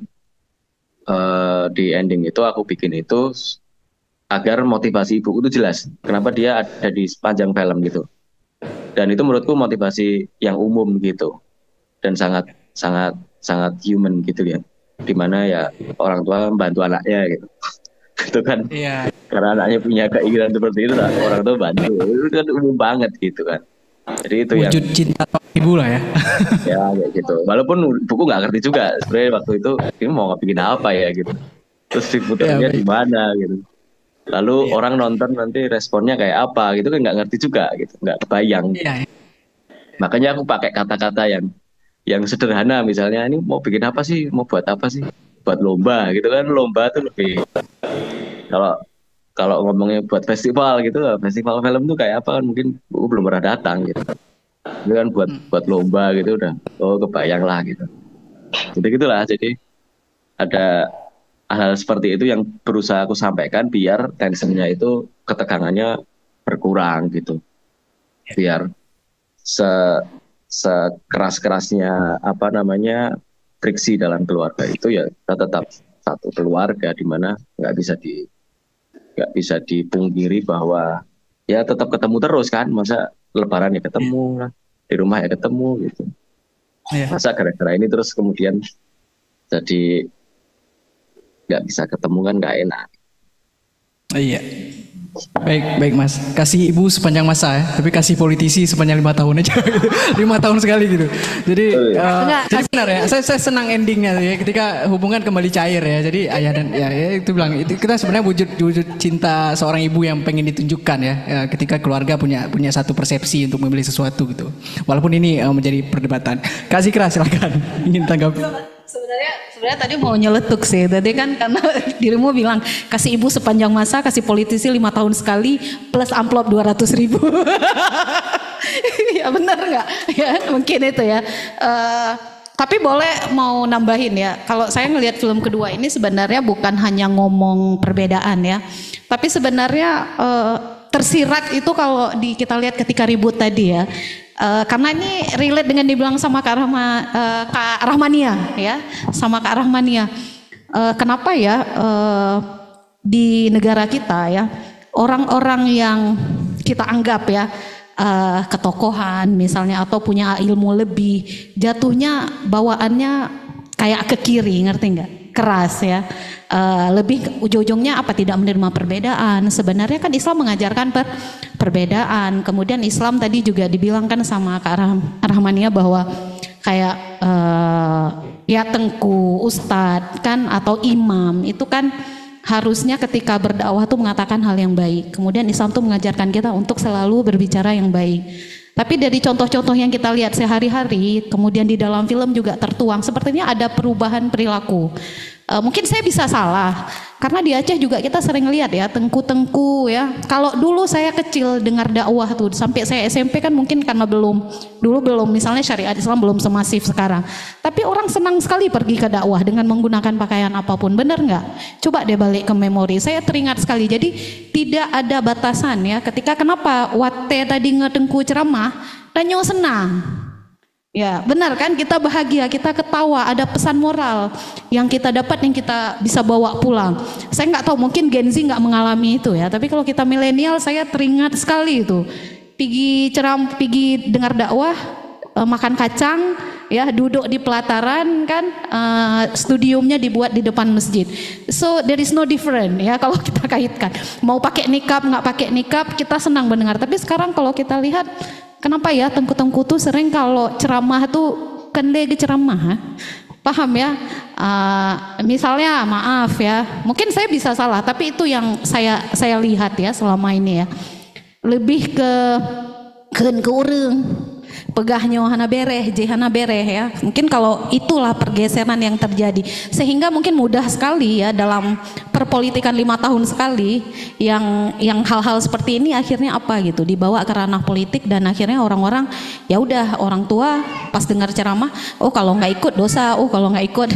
S2: di ending itu aku bikin itu agar motivasi ibuku itu jelas kenapa dia ada di sepanjang film gitu, dan itu menurutku motivasi yang umum gitu dan sangat human gitu ya, dimana ya orang tua membantu anaknya gitu. gitu kan.
S1: Iya.
S2: Karena anaknya punya keinginan seperti itu, lah, orang tua bantu. Itu kan umum banget gitu kan. Jadi itu yang
S1: Wujud cinta ibu lah ya.
S2: ya kayak gitu. Walaupun buku nggak ngerti juga sebenarnya waktu itu ini mau bikin apa ya gitu. Terus diputarnya
S1: Ya,
S2: di
S1: baik.
S2: mana gitu. Lalu
S1: Iya.
S2: orang nonton nanti responnya kayak apa gitu kan nggak ngerti juga gitu, nggak kebayang.
S1: Iya.
S2: Makanya aku pakai kata-kata yang sederhana, misalnya ini mau bikin apa sih, mau buat apa sih, buat lomba gitu kan. Lomba tuh lebih, kalau kalau ngomongnya buat festival gitu, festival film tuh kayak apa kan mungkin aku belum pernah datang gitu. Itu kan buat lomba gitu udah, oh kebayang lah gitu. Jadi gitulah, jadi ada hal-hal seperti itu yang berusaha aku sampaikan biar tensionnya itu, ketegangannya berkurang gitu, biar se sekeras-kerasnya apa namanya friksi dalam keluarga itu ya kita tetap satu keluarga, di mana nggak bisa dipungkiri bahwa ya tetap ketemu terus kan, masa lebaran ya ketemu lah, di rumah ya ketemu gitu,
S1: Iya.
S2: masa gara-gara ini terus kemudian jadi nggak bisa ketemu kan nggak enak.
S1: Iya. Baik Mas. Kasih ibu sepanjang masa ya, tapi kasih politisi sepanjang 5 tahun aja. 5 tahun sekali gitu. Jadi,
S5: Enggak,
S1: jadi benar ya. Saya senang endingnya ya, ketika hubungan kembali cair ya. Jadi ayah dan ya itu bilang itu kita sebenarnya wujud cinta seorang ibu yang pengen ditunjukkan ya, ketika keluarga punya satu persepsi untuk memilih sesuatu gitu. Walaupun ini menjadi perdebatan. Kasih keras silakan. Ingin tanggapi.
S3: Sebenarnya tadi mau nyeletuk sih. Tadi kan karena dirimu bilang kasih ibu sepanjang masa, kasih politisi 5 tahun sekali plus amplop 200.000. Ya benar nggak? Ya mungkin itu ya. Tapi boleh mau nambahin ya. Kalau saya ngelihat film kedua ini sebenarnya bukan hanya ngomong perbedaan ya, tapi sebenarnya tersirat itu kalau kita lihat ketika ribut tadi ya. Karena ini relate dengan dibilang sama Kak Rahmania ya, sama Kak Rahmania. Kenapa ya di negara kita ya, orang-orang yang kita anggap ya ketokohan misalnya atau punya ilmu lebih, jatuhnya bawaannya kayak ke kiri, ngerti nggak? Keras ya. Lebih ujung-ujungnya apa, tidak menerima perbedaan. Sebenarnya kan Islam mengajarkan perbedaan. Kemudian Islam tadi juga dibilangkan sama Kak Rahmania bahwa kayak ya tengku, ustadz kan atau imam itu kan harusnya ketika berdakwah tuh mengatakan hal yang baik. Kemudian Islam tuh mengajarkan kita untuk selalu berbicara yang baik. Tapi dari contoh-contoh yang kita lihat sehari-hari, kemudian di dalam film juga tertuang, sepertinya ada perubahan perilaku. Mungkin saya bisa salah, karena di Aceh juga kita sering lihat ya tengku-tengku ya. Kalau dulu saya kecil dengar dakwah tuh, sampai saya SMP kan mungkin karena dulu belum misalnya syariat Islam belum semasif sekarang. Tapi orang senang sekali pergi ke dakwah dengan menggunakan pakaian apapun, benar nggak? Coba deh balik ke memori, saya teringat sekali. Jadi tidak ada batasan ya. Ketika kenapa Wate tadi ngetengku ceramah, dan nyo senang. Ya benar kan, kita bahagia, kita ketawa, ada pesan moral yang kita dapat, yang kita bisa bawa pulang. Saya nggak tahu, mungkin Gen Z nggak mengalami itu ya, tapi kalau kita milenial saya teringat sekali itu. Pergi dengar dakwah, makan kacang, ya duduk di pelataran kan, studiumnya dibuat di depan masjid. So there is no different ya kalau kita kaitkan. Mau pakai nikab nggak pakai nikab, kita senang mendengar. Tapi sekarang kalau kita lihat, kenapa ya tengku-tengku tuh sering kalau ceramah tuh kendege ceramah, paham ya? Misalnya maaf ya, mungkin saya bisa salah, tapi itu yang saya lihat ya selama ini ya, lebih ke urang. Pegahnya hana bereh, hana bereh ya. Mungkin kalau itulah pergeseran yang terjadi, sehingga mungkin mudah sekali ya dalam perpolitikan 5 tahun sekali yang hal-hal seperti ini akhirnya apa gitu dibawa ke ranah politik, dan akhirnya orang-orang ya udah, orang tua pas dengar ceramah, oh kalau nggak ikut dosa, oh kalau nggak ikut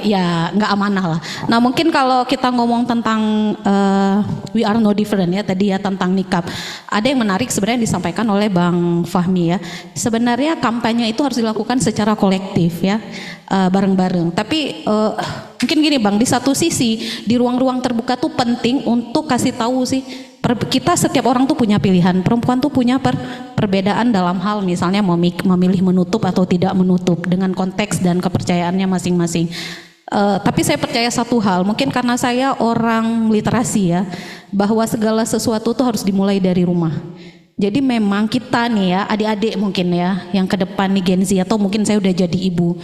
S3: ya nggak amanah lah. Nah mungkin kalau kita ngomong tentang we are no different ya tadi ya, tentang nikab, ada yang menarik sebenarnya disampaikan oleh Bang Fahmi ya. Sebenarnya kampanye itu harus dilakukan secara kolektif ya, bareng-bareng. Tapi mungkin gini Bang, di satu sisi di ruang-ruang terbuka tuh penting untuk kasih tahu sih, kita setiap orang tuh punya pilihan. Perempuan tuh punya perbedaan dalam hal misalnya memilih menutup atau tidak menutup dengan konteks dan kepercayaannya masing-masing. Tapi saya percaya satu hal, mungkin karena saya orang literasi ya, bahwa segala sesuatu itu harus dimulai dari rumah. Jadi memang kita nih ya, adik-adik mungkin ya, yang ke depan nih Gen Z atau mungkin saya udah jadi ibu,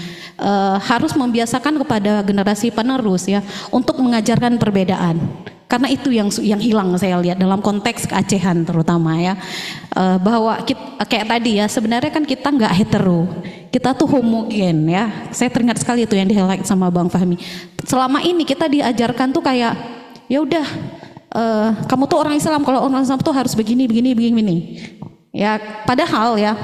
S3: harus membiasakan kepada generasi penerus ya, untuk mengajarkan perbedaan. Karena itu yang hilang saya lihat dalam konteks keacehan terutama ya, bahwa kita, kayak tadi ya, sebenarnya kan kita nggak hetero, kita tuh homogen ya. Saya teringat sekali itu yang di-highlight sama Bang Fahmi. Selama ini kita diajarkan tuh kayak ya udah, kamu tuh orang Islam, kalau orang Islam tuh harus begini. Ya, padahal ya,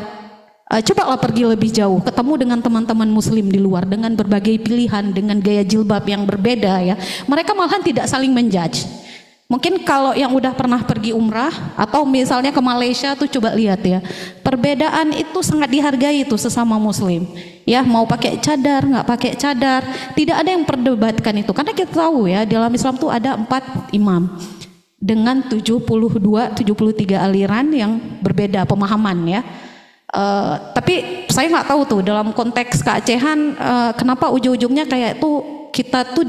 S3: cobalah pergi lebih jauh, ketemu dengan teman-teman Muslim di luar dengan berbagai pilihan, dengan gaya jilbab yang berbeda ya. Mereka malahan tidak saling menjudge. Mungkin kalau yang udah pernah pergi umrah atau misalnya ke Malaysia tuh coba lihat ya, perbedaan itu sangat dihargai itu sesama Muslim. Ya, mau pakai cadar, nggak pakai cadar, tidak ada yang perdebatkan itu. Karena kita tahu ya, dalam Islam tuh ada 4 imam dengan 73 aliran yang berbeda pemahaman ya. Tapi saya nggak tahu tuh dalam konteks keacehan kenapa ujung-ujungnya kayak tuh kita tuh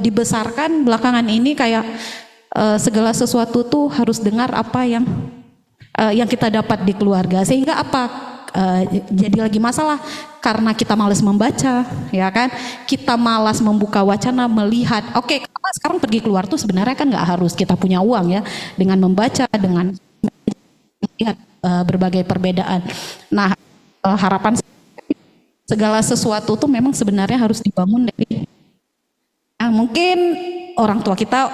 S3: dibesarkan belakangan ini kayak segala sesuatu tuh harus dengar apa yang kita dapat di keluarga, sehingga apa jadi lagi masalah karena kita malas membaca ya kan, kita malas membuka wacana melihat. Oke, sekarang pergi keluar tuh sebenarnya kan nggak harus kita punya uang ya, dengan membaca, dengan melihat berbagai perbedaan. Nah, harapan segala sesuatu tuh memang sebenarnya harus dibangun dari mungkin orang tua kita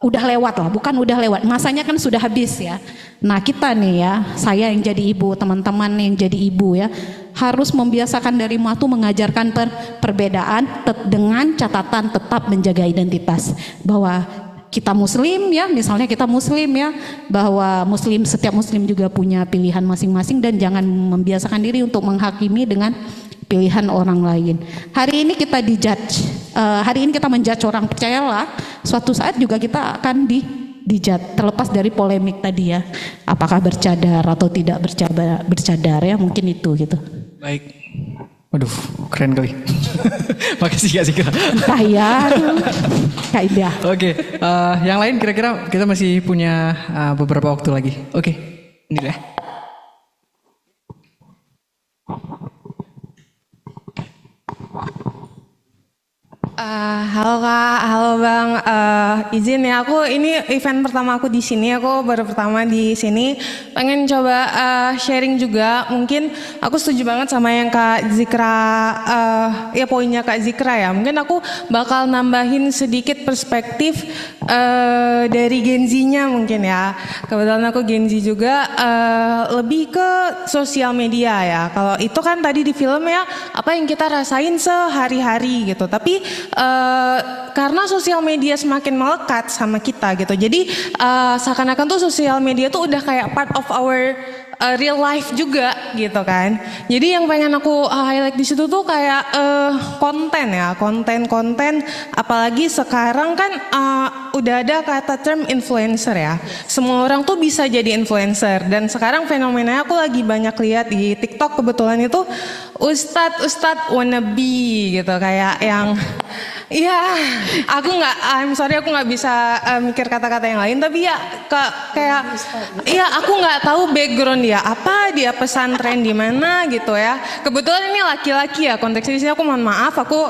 S3: udah lewat lah, bukan udah lewat, masanya kan sudah habis ya. Nah kita nih ya, saya yang jadi ibu, teman-teman yang jadi ibu ya, harus membiasakan dari waktu mengajarkan perbedaan dengan catatan tetap menjaga identitas. Bahwa kita Muslim ya, misalnya kita Muslim ya, bahwa setiap Muslim juga punya pilihan masing-masing dan jangan membiasakan diri untuk menghakimi dengan pilihan orang lain. Hari ini kita dijudge, hari ini kita menjudge orang, percayalah suatu saat juga kita akan dijudge, terlepas dari polemik tadi ya, apakah bercadar atau tidak bercadar ya, mungkin itu gitu.
S1: Baik, waduh keren kali. Makasih Kak Zikra.
S3: Entah ya, kaidah.
S1: Oke, yang lain kira-kira kita masih punya beberapa waktu lagi. Oke, ini deh.
S6: Halo Kak, halo Bang. Izin ya, aku ini event pertama aku di sini. Aku baru pertama di sini. Pengen coba sharing juga. Mungkin aku setuju banget sama yang Kak Zikra, ya poinnya Kak Zikra ya. Mungkin aku bakal nambahin sedikit perspektif dari Gen Z-nya mungkin ya. Kebetulan aku Gen Z juga, lebih ke sosial media ya. Kalau itu kan tadi di film ya, apa yang kita rasain sehari-hari gitu. Tapi karena sosial media semakin melekat sama kita gitu, jadi seakan-akan tuh sosial media tuh udah kayak part of our real life juga gitu kan. Jadi yang pengen aku highlight di situ tuh kayak konten ya, konten apalagi sekarang kan udah ada kata term influencer ya. Semua orang tuh bisa jadi influencer, dan sekarang fenomenanya aku lagi banyak lihat di TikTok kebetulan itu ustadz wannabe gitu, kayak yang ya aku nggak, I'm sorry aku nggak bisa mikir kata-kata yang lain, tapi ya kayak ya aku nggak tahu background dia pesantren di mana gitu ya. Kebetulan ini laki-laki ya, konteksnya di sini aku mohon maaf, aku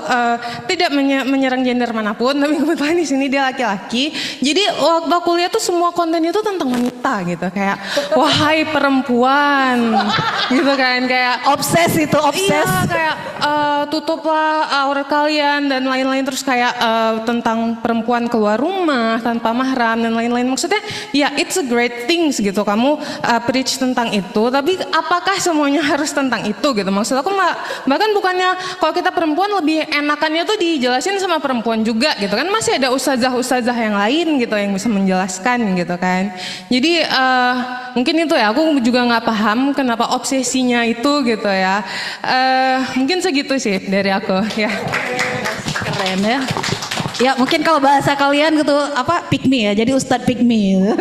S6: tidak menyerang gender manapun, tapi kebetulan di sini dia laki-laki. Jadi waktu aku lihat tuh semua konten itu tentang wanita gitu, kayak wahai perempuan gitu kan, kayak
S5: Obses itu, obses.
S6: iya kayak tutuplah aurat kalian dan lain-lain, terus kayak tentang perempuan keluar rumah tanpa mahram dan lain-lain. Maksudnya ya it's a great things gitu kamu preach tentang itu, tapi apakah semuanya harus tentang itu gitu? Maksud aku bahkan bukannya kalau kita perempuan lebih enakannya tuh dijelasin sama perempuan juga gitu kan, masih ada ustazah-ustazah yang lain gitu yang bisa menjelaskan gitu kan. Jadi mungkin itu ya, aku juga nggak paham kenapa obsesinya itu gitu ya. Mungkin segitu sih dari aku ya.
S3: Keren ya. Ya mungkin kalau bahasa kalian gitu apa, pick me ya, jadi Ustadz pick me.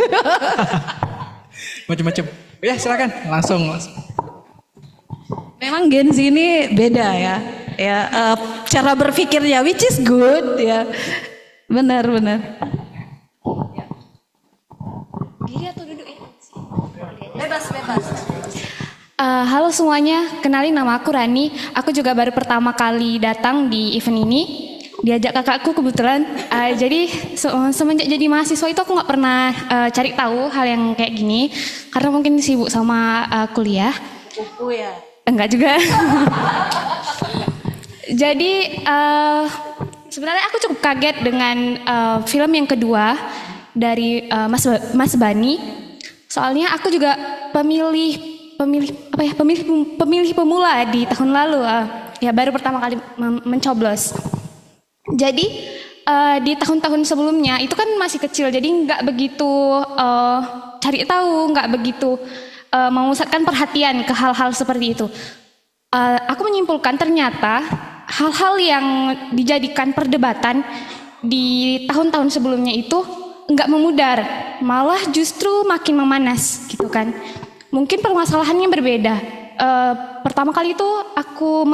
S1: Macam-macam. Ya silakan langsung.
S3: Memang Gen Z ini beda ya. ya, cara berpikirnya, which is good ya, benar.
S7: Diri atau duduk ya?
S3: Bebas.
S7: Halo semuanya, kenalin nama aku Rani. Aku juga baru pertama kali datang di event ini. Diajak kakakku kebetulan. Jadi semenjak jadi mahasiswa itu aku nggak pernah cari tahu hal yang kayak gini karena mungkin sibuk sama kuliah.
S3: Buku ya?
S7: Enggak juga. Jadi sebenarnya aku cukup kaget dengan film yang kedua dari Mas Bani. Soalnya aku juga pemilih pemula di tahun lalu. Ya baru pertama kali mencoblos. Jadi di tahun-tahun sebelumnya itu kan masih kecil, jadi nggak begitu cari tahu, nggak begitu memusatkan perhatian ke hal-hal seperti itu. Aku menyimpulkan ternyata hal-hal yang dijadikan perdebatan di tahun-tahun sebelumnya itu nggak memudar, malah justru makin memanas gitu kan. Mungkin permasalahannya berbeda. Pertama kali itu aku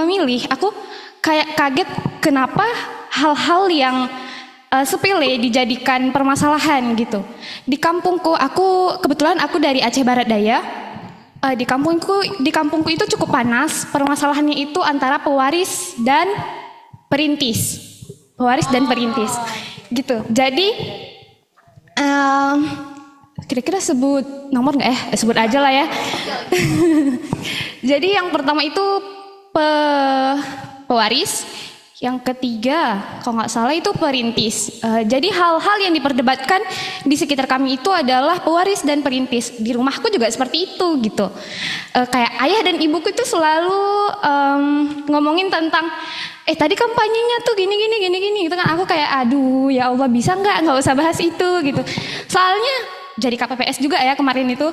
S7: kayak kaget kenapa hal-hal yang sepele dijadikan permasalahan gitu. Di kampungku, kebetulan aku dari Aceh Barat Daya. Di kampungku itu cukup panas. Permasalahannya itu antara pewaris dan perintis. Gitu. Jadi kira-kira sebut nomor nggak ya? Sebut aja lah ya. Jadi yang pertama itu pewaris, yang ketiga kalau nggak salah itu perintis. Jadi hal-hal yang diperdebatkan di sekitar kami itu adalah pewaris dan perintis. Di rumahku juga seperti itu gitu. Kayak ayah dan ibuku itu selalu ngomongin tentang tadi kampanyenya tuh gini gitu kan. Aku kayak aduh ya Allah, bisa nggak usah bahas itu gitu. Soalnya jadi KPPS juga ya kemarin itu.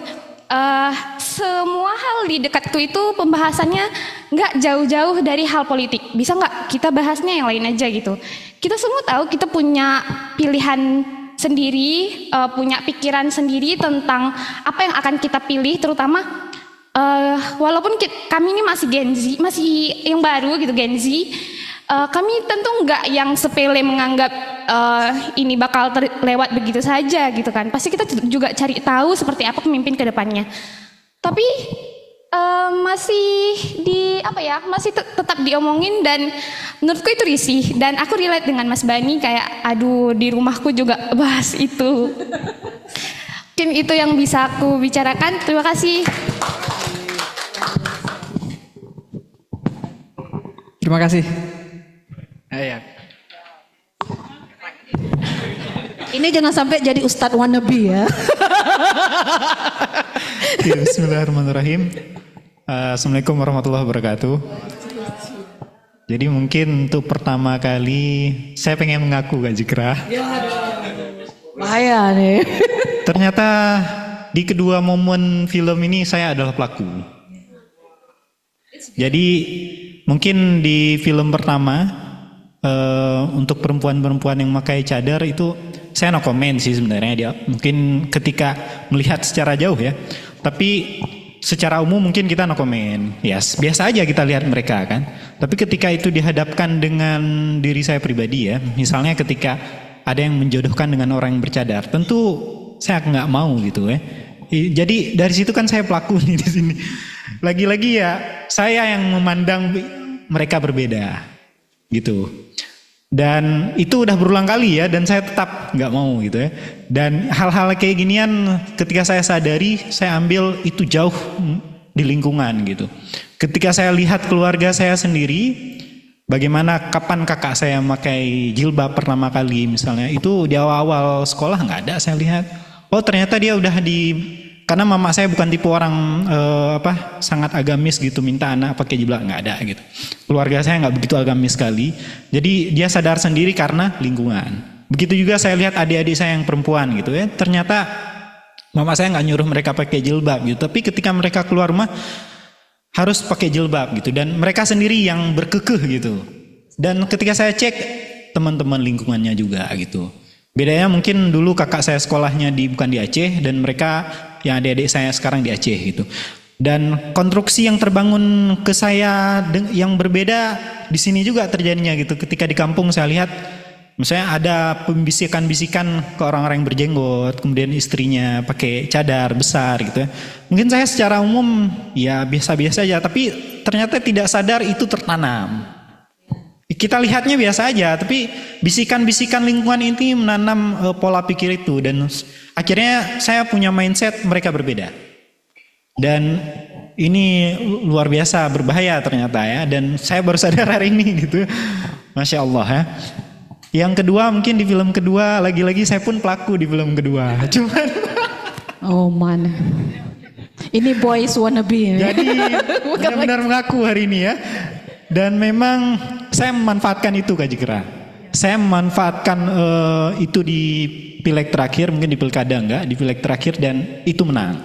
S7: Semua hal di dekatku itu pembahasannya nggak jauh-jauh dari hal politik. Bisa nggak kita bahasnya yang lain aja gitu. Kita semua tahu kita punya pilihan sendiri, punya pikiran sendiri tentang apa yang akan kita pilih, terutama walaupun kami ini masih Gen Z, masih yang baru gitu Gen Z. Kami tentu nggak yang sepele menganggap ini bakal terlewat begitu saja gitu kan. Pasti kita juga cari tahu seperti apa pemimpin ke depannya. Tapi masih tetap diomongin dan menurutku itu risih. Dan aku relate dengan Mas Bani kayak aduh di rumahku juga bahas itu. Mungkin itu yang bisa aku bicarakan. Terima kasih.
S1: Terima kasih. Ya.
S5: Ini jangan sampai jadi Ustadz wannabe ya.
S8: Ya, bismillahirrahmanirrahim. Assalamualaikum warahmatullahi wabarakatuh. Jadi mungkin untuk pertama kali saya pengen mengaku Kak Zikra.
S5: Bahaya nih.
S8: Ternyata di kedua momen film ini saya adalah pelaku. Jadi mungkin di film pertama untuk perempuan-perempuan yang memakai cadar itu saya no comment sih sebenarnya, dia mungkin ketika melihat secara jauh ya, tapi secara umum mungkin kita no comment, yes, biasa aja kita lihat mereka kan. Tapi ketika itu dihadapkan dengan diri saya pribadi ya, misalnya ketika ada yang menjodohkan dengan orang yang bercadar, tentu saya nggak mau gitu ya. Jadi dari situ kan saya pelaku nih di sini. Lagi-lagi ya saya yang memandang mereka berbeda gitu. Dan itu udah berulang kali ya, dan saya tetap nggak mau gitu ya. Dan hal-hal kayak ginian ketika saya sadari, saya ambil itu jauh di lingkungan gitu. Ketika saya lihat keluarga saya sendiri, bagaimana kapan kakak saya pakai jilbab pertama kali misalnya, itu di awal-awal sekolah nggak ada saya lihat. Oh ternyata dia udah karena mama saya bukan tipe orang sangat agamis gitu, minta anak pakai jilbab, nggak ada gitu. Keluarga saya nggak begitu agamis sekali. Jadi dia sadar sendiri karena lingkungan. Begitu juga saya lihat adik-adik saya yang perempuan gitu ya. Ternyata mama saya nggak nyuruh mereka pakai jilbab gitu. Tapi ketika mereka keluar rumah harus pakai jilbab gitu. Dan mereka sendiri yang berkekeh gitu. Dan ketika saya cek teman-teman lingkungannya juga gitu. Bedanya mungkin dulu kakak saya sekolahnya bukan di Aceh, dan mereka yang adik-adik saya sekarang di Aceh gitu. Dan konstruksi yang terbangun ke saya yang berbeda di sini juga terjadinya gitu. Ketika di kampung saya lihat misalnya ada pembisikan-bisikan ke orang-orang yang berjenggot, kemudian istrinya pakai cadar besar gitu ya. Mungkin saya secara umum ya biasa-biasa aja, tapi ternyata tidak sadar itu tertanam. Kita lihatnya biasa aja, tapi bisikan-bisikan lingkungan ini menanam pola pikir itu, dan akhirnya saya punya mindset mereka berbeda. Dan ini luar biasa berbahaya ternyata ya, dan saya baru sadar hari ini gitu. Masya Allah ya. Yang kedua mungkin di film kedua, lagi-lagi saya pun pelaku di film kedua. Cuman
S3: Oh mana? Ini boys wannabe.
S8: jadi benar-benar mengaku hari ini ya. Dan memang saya memanfaatkan itu Kak Jikra. Saya memanfaatkan itu di pileg terakhir, mungkin di pilkada enggak, di pileg terakhir, dan itu menang.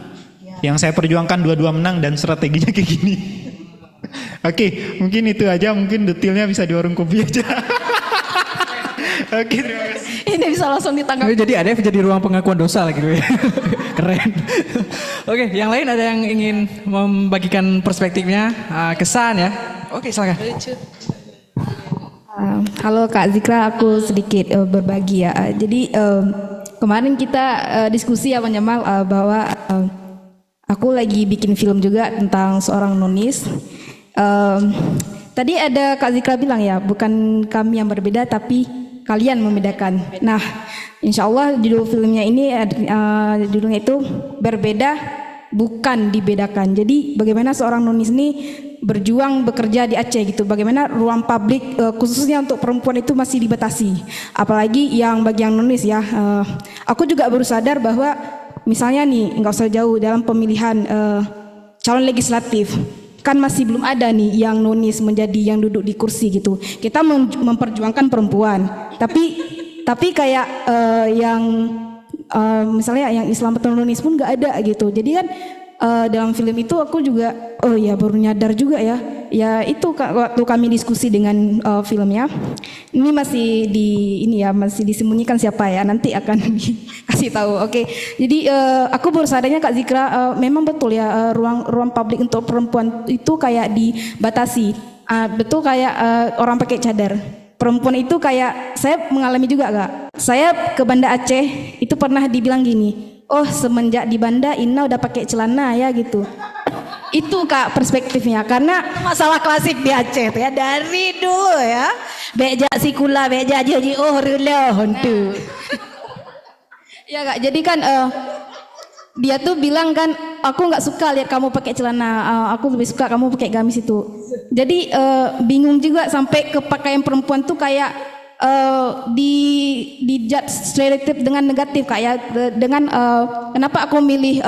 S8: Yang saya perjuangkan dua-dua menang dan strateginya kayak gini. Oke, mungkin itu aja, mungkin detailnya bisa di warung kopi aja. Oke, terima kasih.
S3: Ini bisa langsung ditanggapi.
S1: Jadi ADF jadi ruang pengakuan dosa lagi gitu ya. Keren. Oke, yang lain ada yang ingin membagikan perspektifnya, kesan ya. Oke, silakan.
S9: Halo Kak Zikra, aku sedikit berbagi ya. Jadi kemarin kita diskusi ya Bang Jamal bahwa aku lagi bikin film juga tentang seorang nonis. Tadi ada Kak Zikra bilang ya, bukan kami yang berbeda tapi kalian membedakan. Nah, insya Allah judul filmnya ini judulnya itu berbeda bukan dibedakan. Jadi bagaimana seorang nonis ini berjuang bekerja di Aceh gitu. Bagaimana ruang publik khususnya untuk perempuan itu masih dibatasi. Apalagi yang bagi yang nonis ya. Aku juga baru sadar bahwa misalnya nih nggak usah jauh dalam pemilihan calon legislatif. Kan masih belum ada nih yang nonis menjadi yang duduk di kursi gitu. Kita memperjuangkan perempuan. Tapi kayak yang misalnya yang Islam atau nonis pun nggak ada gitu. Jadi kan dalam film itu aku juga baru nyadar juga ya. Ya itu waktu kami diskusi dengan filmnya. Ini masih masih disembunyikan siapa ya, nanti akan dikasih tahu. Oke. Jadi aku baru sadarnya Kak Zikra memang betul ya ruang publik untuk perempuan itu kayak dibatasi. Betul kayak orang pakai cadar. Perempuan itu kayak saya mengalami juga Kak. Saya ke Banda Aceh itu pernah dibilang gini. Oh semenjak di Banda Ina udah pakai celana ya gitu. Itu Kak perspektifnya, karena masalah klasik di Aceh tuh ya dari dulu ya. Beja sikula beja jadi rula hontu. Ya Kak, jadi kan dia tuh bilang kan aku nggak suka lihat kamu pakai celana, aku lebih suka kamu pakai gamis itu. Jadi bingung juga sampai ke pakaian perempuan tuh kayak di judge stereotip dengan negatif kayak dengan kenapa aku milih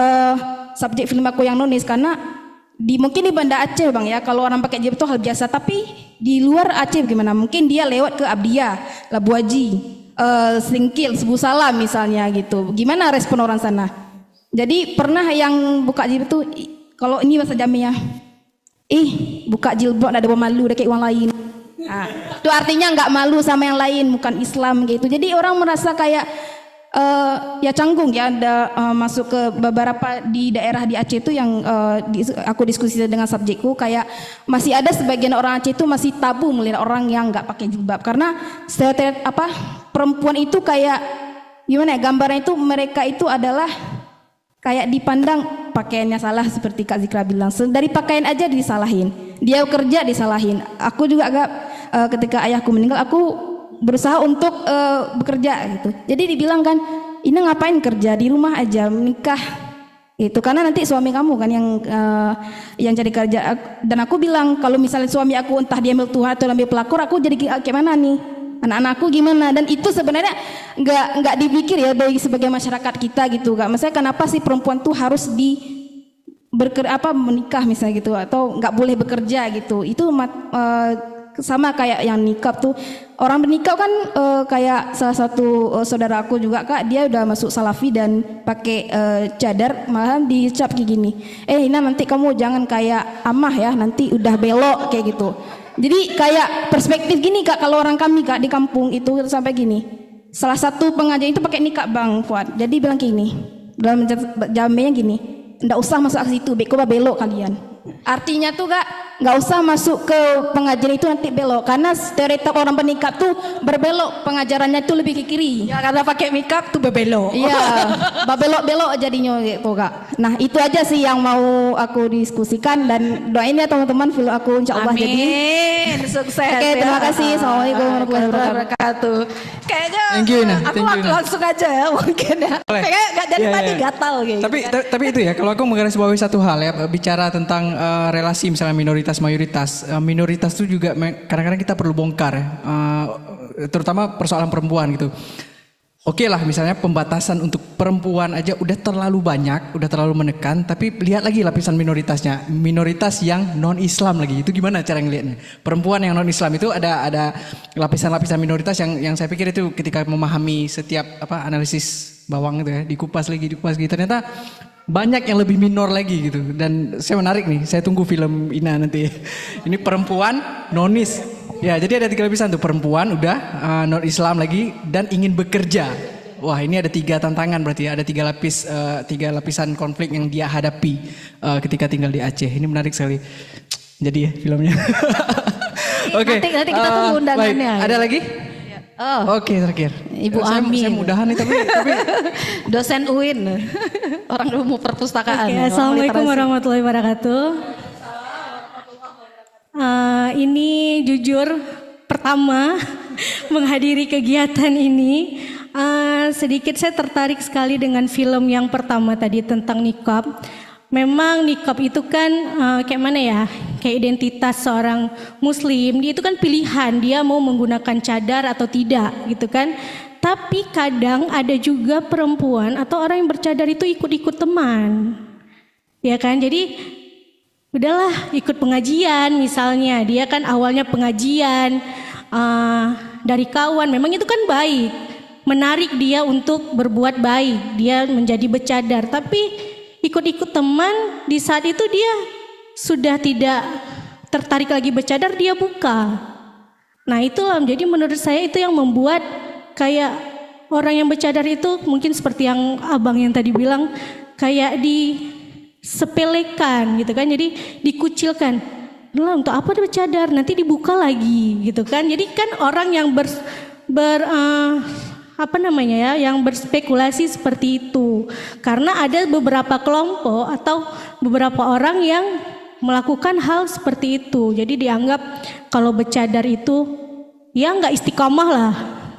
S9: subjek film aku yang nonis, karena mungkin di Banda Aceh Bang ya kalau orang pakai jilbab itu hal biasa, tapi di luar Aceh gimana, mungkin dia lewat ke Abdiya, Labu Haji, Singkil, Sebu Salam misalnya gitu, gimana respon orang sana. Jadi pernah yang buka jilbab tuh kalau ini bahasa Jamnya, buka jilbab ada malu kayak orang lain. Nah, itu artinya nggak malu sama yang lain, bukan Islam gitu. Jadi orang merasa kayak ya canggung ya, ada masuk ke beberapa di daerah di Aceh itu yang aku diskusi dengan subjekku, kayak masih ada sebagian orang Aceh itu masih tabu melihat orang yang nggak pakai jilbab, karena stereotip perempuan itu kayak gimana ya, gambarnya itu mereka itu adalah kayak dipandang pakaiannya salah seperti Kak Zikra bilang, dari pakaian aja disalahin, dia kerja disalahin. Aku juga agak ketika ayahku meninggal aku berusaha untuk bekerja gitu. Jadi dibilang kan, ini ngapain kerja di rumah aja, menikah itu karena nanti suami kamu kan yang cari kerja. Dan aku bilang kalau misalnya suami aku entah dia ambil Tuhan atau ambil pelakor, aku jadi kayak mana nih, anak-anakku gimana. Dan itu sebenarnya nggak dipikir ya dari sebagai masyarakat kita gitu Kak. Maksudnya kenapa sih perempuan tuh harus menikah misalnya gitu, atau nggak boleh bekerja gitu. Itu sama kayak yang nikah tuh, orang bernikah kan kayak salah satu saudara aku juga Kak, dia udah masuk salafi dan pakai cadar, malahan dicap kayak gini, Ina nanti kamu jangan kayak amah ya, nanti udah belok kayak gitu. Jadi kayak perspektif gini Kak, kalau orang kami Kak di kampung itu sampai gini, salah satu pengajar itu pakai nikah Bang Fuad, jadi bilang gini dalam jamnya gini, nggak usah masuk ke situ, beko belok kalian. Artinya tuh nggak usah masuk ke pengajian itu nanti belok, karena stereotip orang bernikah tuh berbelok, pengajarannya itu lebih ke kiri.
S5: Ya karena pakai makeup tuh berbelok.
S9: Iya, belok-belok jadinya gitu Kak. Nah itu aja sih yang mau aku diskusikan, dan doain ya teman-teman film aku insya Allah jadi.
S5: Amin, sukses.
S9: Oke, terima kasih. Assalamualaikum warahmatullahi
S5: wabarakatuh. Kayaknya aku langsung aja ya mungkin ya. Kayaknya dari tadi gatal gitu.
S1: Tapi itu ya, kalau aku menggarisbawahi satu hal ya, bicara tentang relasi misalnya minoritas mayoritas. Minoritas itu juga kadang-kadang kita perlu bongkar ya. Terutama persoalan perempuan gitu. Oke lah, misalnya pembatasan untuk perempuan aja udah terlalu banyak, udah terlalu menekan, tapi lihat lagi lapisan minoritasnya, minoritas yang non-Islam lagi, itu gimana cara ngelihatnya? Perempuan yang non-Islam itu ada lapisan-lapisan minoritas yang saya pikir itu ketika memahami setiap analisis bawang itu ya, dikupas lagi, ternyata banyak yang lebih minor lagi gitu. Dan saya menarik nih, saya tunggu film Ina nanti. Ini perempuan nonis. Ya, jadi ada 3 lapisan tuh, perempuan udah non Islam lagi dan ingin bekerja. Wah, ini ada 3 tantangan berarti ya. Ada 3 lapisan konflik yang dia hadapi ketika tinggal di Aceh. Ini menarik sekali. Jadi ya filmnya. Oke.
S5: Nanti kita tunggu undangannya.
S1: Ada lagi?
S5: Oh.
S1: Oke, terakhir.
S5: Ibu Ami.
S1: Saya mudahan nih tapi
S5: dosen UIN. Orang ilmu perpustakaan.
S10: Oke, Assalamualaikum warahmatullahi wabarakatuh. Ini jujur pertama menghadiri kegiatan ini, sedikit saya tertarik sekali dengan film yang pertama tadi tentang niqab. Memang niqab itu kan kayak mana ya, kayak identitas seorang muslim, dia itu kan pilihan, dia mau menggunakan cadar atau tidak gitu kan. Tapi kadang ada juga perempuan atau orang yang bercadar itu ikut-ikut teman, ya kan. Jadi udahlah ikut pengajian misalnya, dia kan awalnya pengajian dari kawan, memang itu kan baik, menarik dia untuk berbuat baik, dia menjadi bercadar, tapi ikut-ikut teman, di saat itu dia sudah tidak tertarik lagi bercadar, dia buka. Nah itulah, jadi menurut saya itu yang membuat kayak orang yang bercadar itu mungkin seperti yang abang yang tadi bilang, kayak disepelekan gitu kan, jadi dikucilkan. Lah untuk apa dia bercadar, nanti dibuka lagi gitu kan. Jadi kan orang yang yang berspekulasi seperti itu, karena ada beberapa kelompok atau beberapa orang yang melakukan hal seperti itu. Jadi dianggap kalau bercadar itu ya nggak istiqomah lah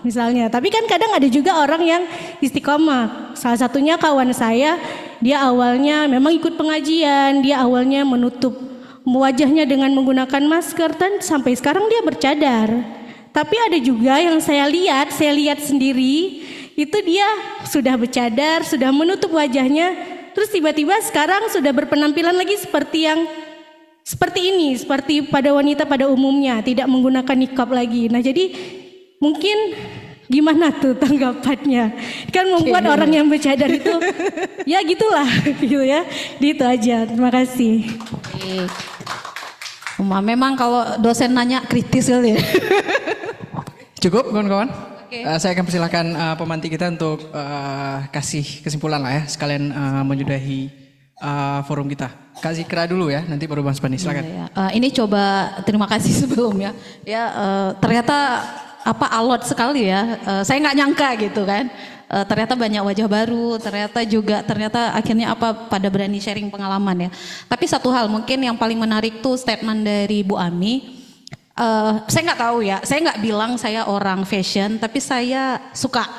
S10: misalnya. Tapi kan kadang ada juga orang yang istiqomah. Salah satunya kawan saya, dia awalnya memang ikut pengajian, dia awalnya menutup wajahnya dengan menggunakan masker, dan sampai sekarang dia bercadar. Tapi ada juga yang saya lihat sendiri, itu dia sudah bercadar, sudah menutup wajahnya, terus tiba-tiba sekarang sudah berpenampilan lagi seperti ini, seperti pada wanita pada umumnya, tidak menggunakan niqab lagi. Nah jadi mungkin gimana tuh tanggapannya? Kan membuat orang yang bercadar itu, ya gitulah, gitu ya. Gitu aja. Terima kasih.
S3: Memang kalau dosen nanya kritis kali ya.
S1: Cukup kawan-kawan. Saya akan persilahkan pemantik kita untuk kasih kesimpulan lah ya, sekalian menyudahi forum kita. Kak Zikra dulu ya, nanti baru Mas Bani, silakan.
S3: Ini coba terima kasih sebelumnya. Ya ternyata alot sekali ya. Saya nggak nyangka gitu kan. Ternyata banyak wajah baru, ternyata akhirnya pada berani sharing pengalaman ya. Tapi satu hal mungkin yang paling menarik tuh statement dari Bu Ami. Saya nggak tahu ya, saya nggak bilang saya orang fashion, tapi saya suka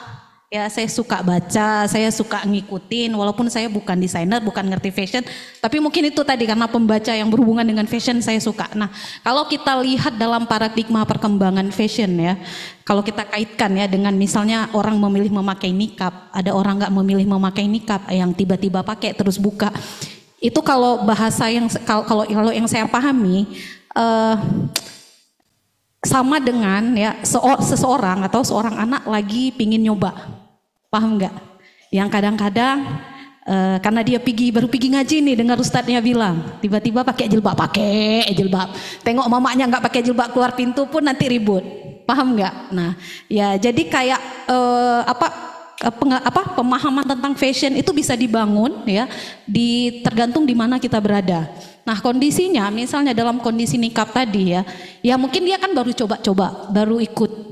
S3: baca, saya suka ngikutin, walaupun saya bukan desainer, bukan ngerti fashion, tapi mungkin itu tadi karena pembaca yang berhubungan dengan fashion saya suka. Nah, kalau kita lihat dalam paradigma perkembangan fashion ya, kalau kita kaitkan ya dengan misalnya orang memilih memakai niqab, ada orang nggak memilih memakai niqab, yang tiba-tiba pakai terus buka, itu kalau bahasa yang kalau yang saya pahami sama dengan ya seseorang atau seorang anak lagi pingin nyoba, paham nggak? Yang kadang-kadang karena dia baru pergi ngaji nih, dengar ustadznya bilang, tiba-tiba pakai jilbab, tengok mamanya nggak pakai jilbab keluar pintu pun nanti ribut, paham nggak? Nah, ya jadi kayak pemahaman tentang fashion itu bisa dibangun ya tergantung di mana kita berada. Nah kondisinya misalnya dalam kondisi nikab tadi ya mungkin dia kan baru coba-coba, baru ikut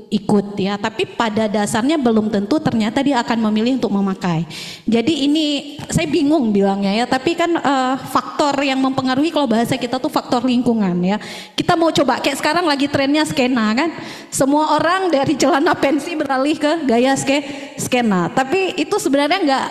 S3: ya, tapi pada dasarnya belum tentu ternyata dia akan memilih untuk memakai. Jadi ini saya bingung bilangnya ya, tapi kan faktor yang mempengaruhi kalau bahasa kita tuh faktor lingkungan ya. Kita mau coba kayak sekarang lagi trennya skena kan, semua orang dari celana pensi beralih ke gaya skena, tapi itu sebenarnya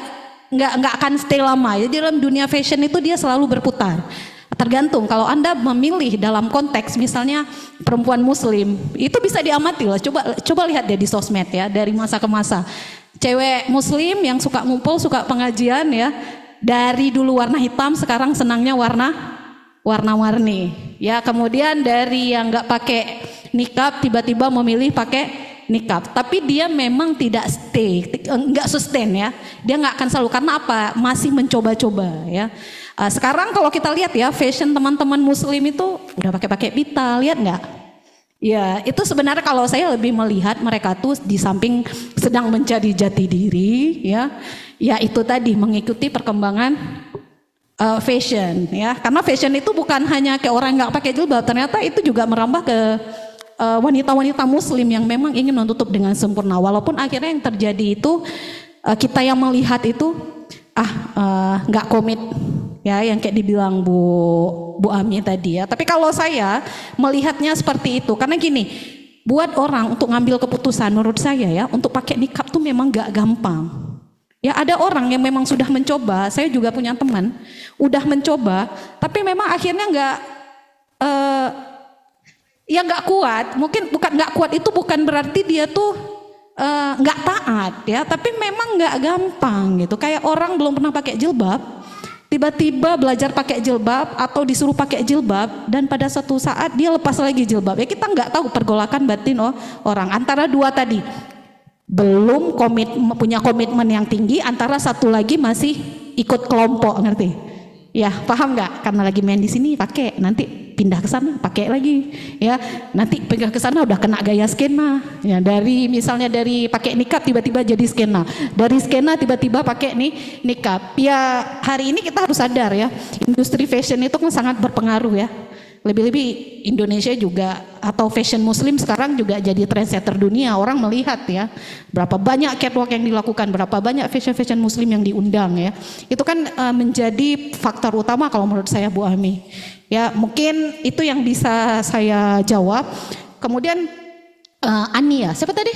S3: nggak akan stay lama ya. Dalam dunia fashion itu dia selalu berputar. Tergantung kalau Anda memilih dalam konteks misalnya perempuan muslim, itu bisa diamati loh. Coba lihat deh di sosmed ya, dari masa ke masa. Cewek muslim yang suka ngumpul, suka pengajian ya, dari dulu warna hitam sekarang senangnya warna-warni. Ya, kemudian dari yang nggak pakai nikab tiba-tiba memilih pakai nikab, tapi dia memang tidak nggak sustain ya. Dia nggak akan selalu, karena apa? Masih mencoba-coba ya. Sekarang kalau kita lihat ya, fashion teman-teman muslim itu udah pakai pita, lihat nggak? Ya, itu sebenarnya kalau saya lebih melihat mereka tuh di samping sedang mencari jati diri ya itu tadi mengikuti perkembangan fashion ya. Karena fashion itu bukan hanya kayak orang nggak pakai jilbab, ternyata itu juga merambah ke wanita-wanita muslim yang memang ingin menutup dengan sempurna. Walaupun akhirnya yang terjadi itu kita yang melihat itu nggak komit ya, yang kayak dibilang Bu Ami tadi ya. Tapi kalau saya melihatnya seperti itu, karena gini, buat orang untuk ngambil keputusan menurut saya ya, untuk pakai nikab tuh memang gak gampang. Ya ada orang yang memang sudah mencoba, saya juga punya teman, udah mencoba, tapi memang akhirnya nggak kuat. Mungkin bukan nggak kuat itu bukan berarti dia tuh nggak taat ya, tapi memang nggak gampang gitu. Kayak orang belum pernah pakai jilbab, tiba-tiba belajar pakai jilbab atau disuruh pakai jilbab, dan pada suatu saat dia lepas lagi jilbab. Ya kita nggak tahu pergolakan batin orang antara dua tadi, belum punya komitmen yang tinggi, antara satu lagi masih ikut kelompok, ngerti? Ya paham nggak? Karena lagi main di sini pakai, nanti pindah ke sana pakai lagi, ya nanti pindah ke sana udah kena gaya skena. Ya misalnya dari pakai nikab tiba-tiba jadi skena, dari skena tiba-tiba pakai nikab. Ya hari ini kita harus sadar ya, industri fashion itu kan sangat berpengaruh ya. Lebih-lebih Indonesia juga atau fashion muslim sekarang juga jadi trendsetter dunia. Orang melihat ya berapa banyak catwalk yang dilakukan, berapa banyak fashion muslim yang diundang ya. Itu kan menjadi faktor utama kalau menurut saya Bu Ami. Ya mungkin itu yang bisa saya jawab. Kemudian Ani ya, siapa tadi?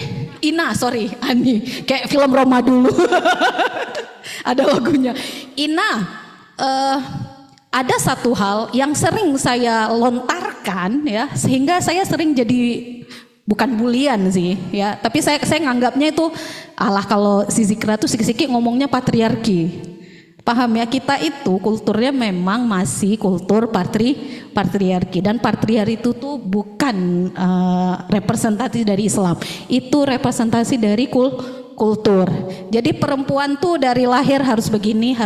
S3: Ani, kayak film Roma dulu. Ada lagunya. Ada satu hal yang sering saya lontarkan ya, sehingga saya sering jadi bukan bulian sih ya, tapi saya nganggapnya itu kalau si Zikra tuh siki-siki ngomongnya patriarki. Paham ya, kita itu kulturnya memang masih kultur patriarki, dan patriarki itu tuh bukan representasi dari Islam, itu representasi dari kultur. Jadi perempuan tuh dari lahir harus begini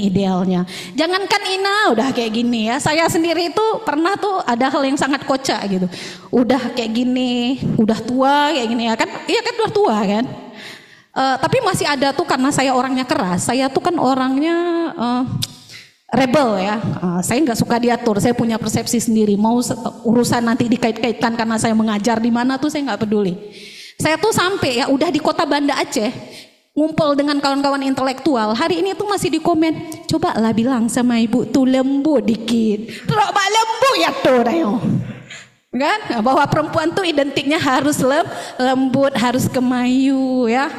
S3: idealnya. Jangankan udah kayak gini ya. Saya sendiri itu pernah tuh ada hal yang sangat kocak gitu. Udah kayak gini, udah tua kayak gini ya kan? Iya kan udah tua kan? Tapi masih ada tuh, karena saya orangnya keras. Saya tuh kan orangnya rebel ya. Saya nggak suka diatur. Saya punya persepsi sendiri. Mau urusan nanti dikait-kaitkan karena saya mengajar di mana tuh saya nggak peduli. Saya tuh sampai ya udah di kota Banda Aceh ngumpul dengan kawan-kawan intelektual. Hari ini tuh masih di komen, coba lah bilang sama ibu tuh lembut dikit. Terus lembut ya tuh kan, bahwa perempuan tuh identiknya harus lembut, harus kemayu ya.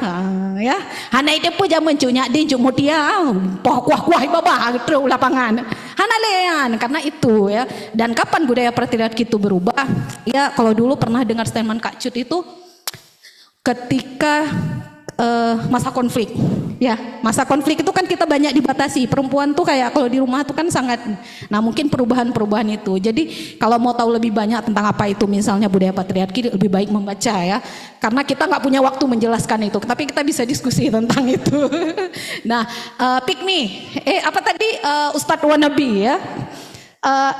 S3: Hana itu pun zaman cunya di mutia, kuah babah terus lapangan. Hana lean karena itu ya. Dan kapan budaya patriarki itu berubah? Ya kalau dulu pernah dengar statement Kak Cut itu, ketika masa konflik ya, masa konflik itu kan kita banyak dibatasi. Perempuan tuh kayak kalau di rumah tuh kan sangat, nah mungkin perubahan itu. Jadi kalau mau tahu lebih banyak tentang apa itu misalnya budaya patriarki, lebih baik membaca ya, karena kita nggak punya waktu menjelaskan itu, tapi kita bisa diskusi tentang itu. Nah pick me apa tadi Ustadz Wannabe ya.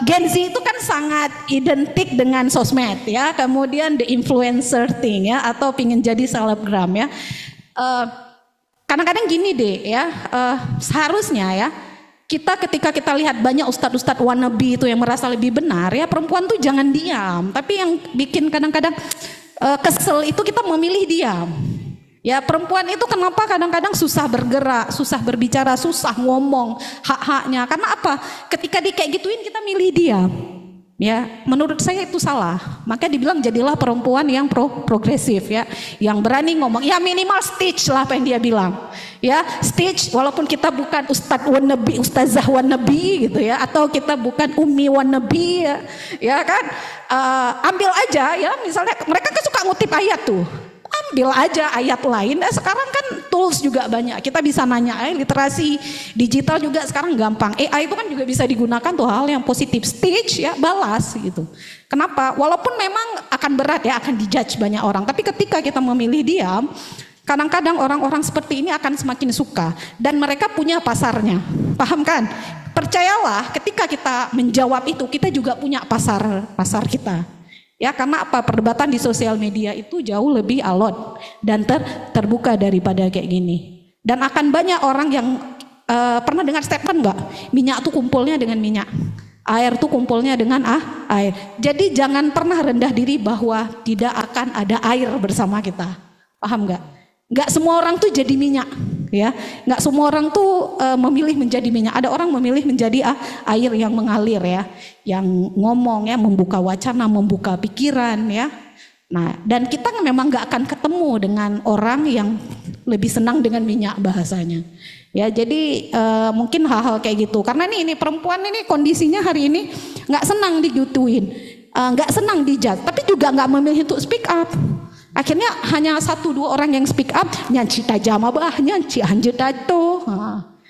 S3: Gen Z itu kan sangat identik dengan sosmed ya, kemudian the influencer thing ya, atau pingin jadi selebgram ya.
S11: kadang-kadang gini deh ya, seharusnya ya kita ketika kita lihat banyak ustadz-ustadz wannabe itu yang merasa lebih benar ya, perempuan tuh jangan diam. Tapi yang bikin kadang-kadang kesel itu kita memilih diam. Ya, perempuan itu kenapa kadang-kadang susah bergerak, susah berbicara, susah ngomong hak-haknya. Karena apa? Ketika di kayak gituin kita milih diam. Ya, menurut saya itu salah. Makanya dibilang jadilah perempuan yang progresif ya, yang berani ngomong. Ya minimal speech lah apa yang dia bilang. Ya, speech walaupun kita bukan ustadz wannabe, ustazah wannabe gitu ya, atau kita bukan umi wannabe ya kan. Ambil aja ya, misalnya mereka kan suka ngutip ayat tuh. Ambil aja ayat lain. Sekarang kan tools juga banyak. Kita bisa nanya, literasi digital juga sekarang gampang. AI itu kan juga bisa digunakan tuh hal yang positif. Stage ya, balas gitu. Kenapa? Walaupun memang akan berat ya, akan dijudge banyak orang. Tapi ketika kita memilih diam, kadang-kadang orang-orang seperti ini akan semakin suka. Dan mereka punya pasarnya. Paham kan? Percayalah, ketika kita menjawab itu, kita juga punya pasar kita. Ya, karena apa? Perdebatan di sosial media itu jauh lebih alot dan terbuka daripada kayak gini. Dan akan banyak orang yang pernah dengar statement enggak? Minyak tuh kumpulnya dengan minyak, air tuh kumpulnya dengan air. Jadi jangan pernah rendah diri bahwa tidak akan ada air bersama kita. Paham enggak? Enggak semua orang tuh jadi minyak, ya. Enggak semua orang tuh memilih menjadi minyak. Ada orang memilih menjadi air yang mengalir ya, yang ngomong ya, membuka wacana, membuka pikiran ya. Nah, dan kita memang enggak akan ketemu dengan orang yang lebih senang dengan minyak bahasanya. Ya, jadi mungkin hal-hal kayak gitu. Karena ini perempuan ini kondisinya hari ini enggak senang digituin, enggak senang dijudge, tapi juga enggak memilih untuk speak up. Akhirnya hanya 1-2 orang yang speak up, nyanci tajam abah, nyanci anjir datu.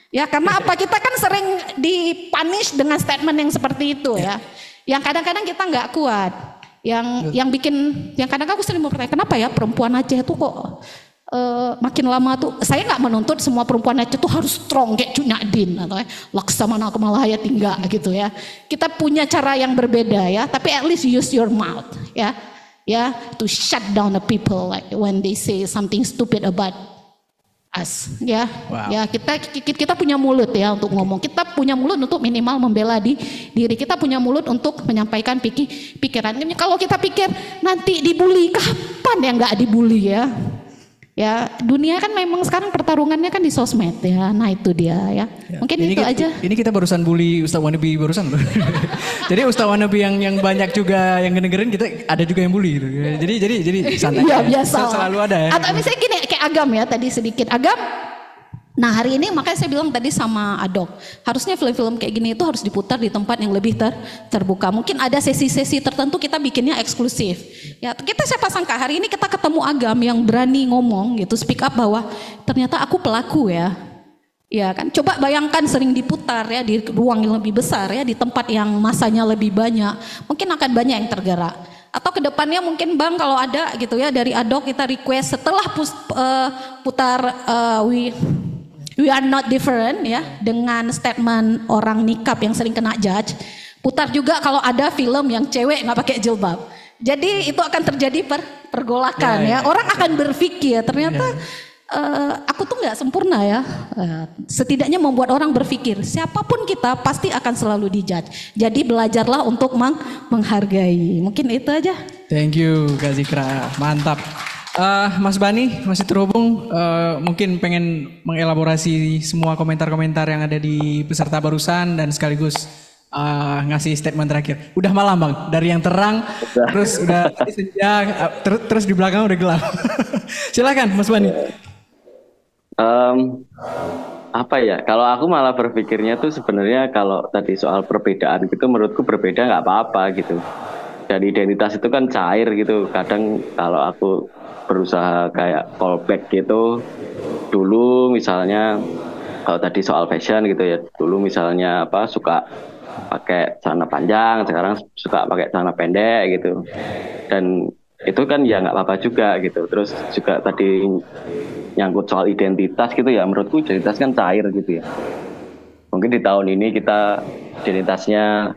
S11: Ya karena apa? Kita kan sering dipunish dengan statement yang seperti itu ya. Yang kadang-kadang kita nggak kuat. Yang kadang-kadang aku sering bertanya, kenapa ya perempuan Aceh itu kok makin lama tuh, saya nggak menuntut semua perempuan Aceh tuh harus strong kayak Cuk Nyadin atau Laksamana Kemalaya tinggal gitu ya. Kita punya cara yang berbeda ya, tapi at least use your mouth ya. Ya, to shut down the people like when they say something stupid about us. Ya, wow. Ya kita punya mulut ya untuk ngomong. Kita punya mulut untuk minimal membela diri. Kita punya mulut untuk menyampaikan pikiran. Kalau kita pikir nanti dibully, kapan ya nggak dibully ya? Ya, dunia kan memang sekarang pertarungannya kan di sosmed ya. Nah itu dia ya. Mungkin ini itu aja.
S1: Ini kita barusan bully Ustaz Wannabe barusan loh. Jadi Ustaz Wannabe yang banyak juga yang ngedengerin, kita ada juga yang bully gitu. Jadi santai.
S11: Iya biasa.
S1: Selalu ada ya.
S11: Atau misalnya gini kayak Agam ya, tadi sedikit Agam. Nah hari ini makanya saya bilang tadi sama Adok, harusnya film-film kayak gini itu harus diputar di tempat yang lebih terbuka. Mungkin ada sesi-sesi tertentu kita bikinnya eksklusif. Ya kita siapa sangka hari ini kita ketemu Agam yang berani ngomong gitu, speak up bahwa ternyata aku pelaku ya. Ya kan, coba bayangkan sering diputar ya di ruang yang lebih besar ya, di tempat yang masanya lebih banyak, mungkin akan banyak yang tergerak. Atau kedepannya mungkin Bang kalau ada gitu ya dari Adok kita request setelah putar We are not different ya, dengan statement orang nikab yang sering kena judge. Putar juga kalau ada film yang cewek nggak pakai jilbab. Jadi itu akan terjadi pergolakan ya. Orang akan berpikir ternyata aku tuh nggak sempurna ya. Setidaknya membuat orang berpikir siapapun kita pasti akan selalu dijudge. Jadi belajarlah untuk menghargai. Mungkin itu aja.
S1: Thank you Kak Zikra, mantap. Mas Bani masih terhubung, mungkin pengen mengelaborasi semua komentar-komentar yang ada di peserta barusan dan sekaligus ngasih statement terakhir. Udah malam Bang, dari yang terang terus udah senja, terus di belakang udah gelap. Silakan Mas Bani.
S2: Apa ya? Kalau aku malah berpikirnya tuh sebenarnya kalau tadi soal perbedaan gitu, menurutku berbeda nggak apa-apa gitu. Dan identitas itu kan cair gitu. Kadang kalau aku berusaha kayak callback gitu, dulu misalnya kalau tadi soal fashion gitu ya, dulu misalnya suka pakai celana panjang, sekarang suka pakai celana pendek gitu, dan itu kan ya nggak apa-apa juga gitu. Terus juga tadi nyangkut soal identitas gitu ya, menurutku identitas kan cair gitu ya. Mungkin di tahun ini kita identitasnya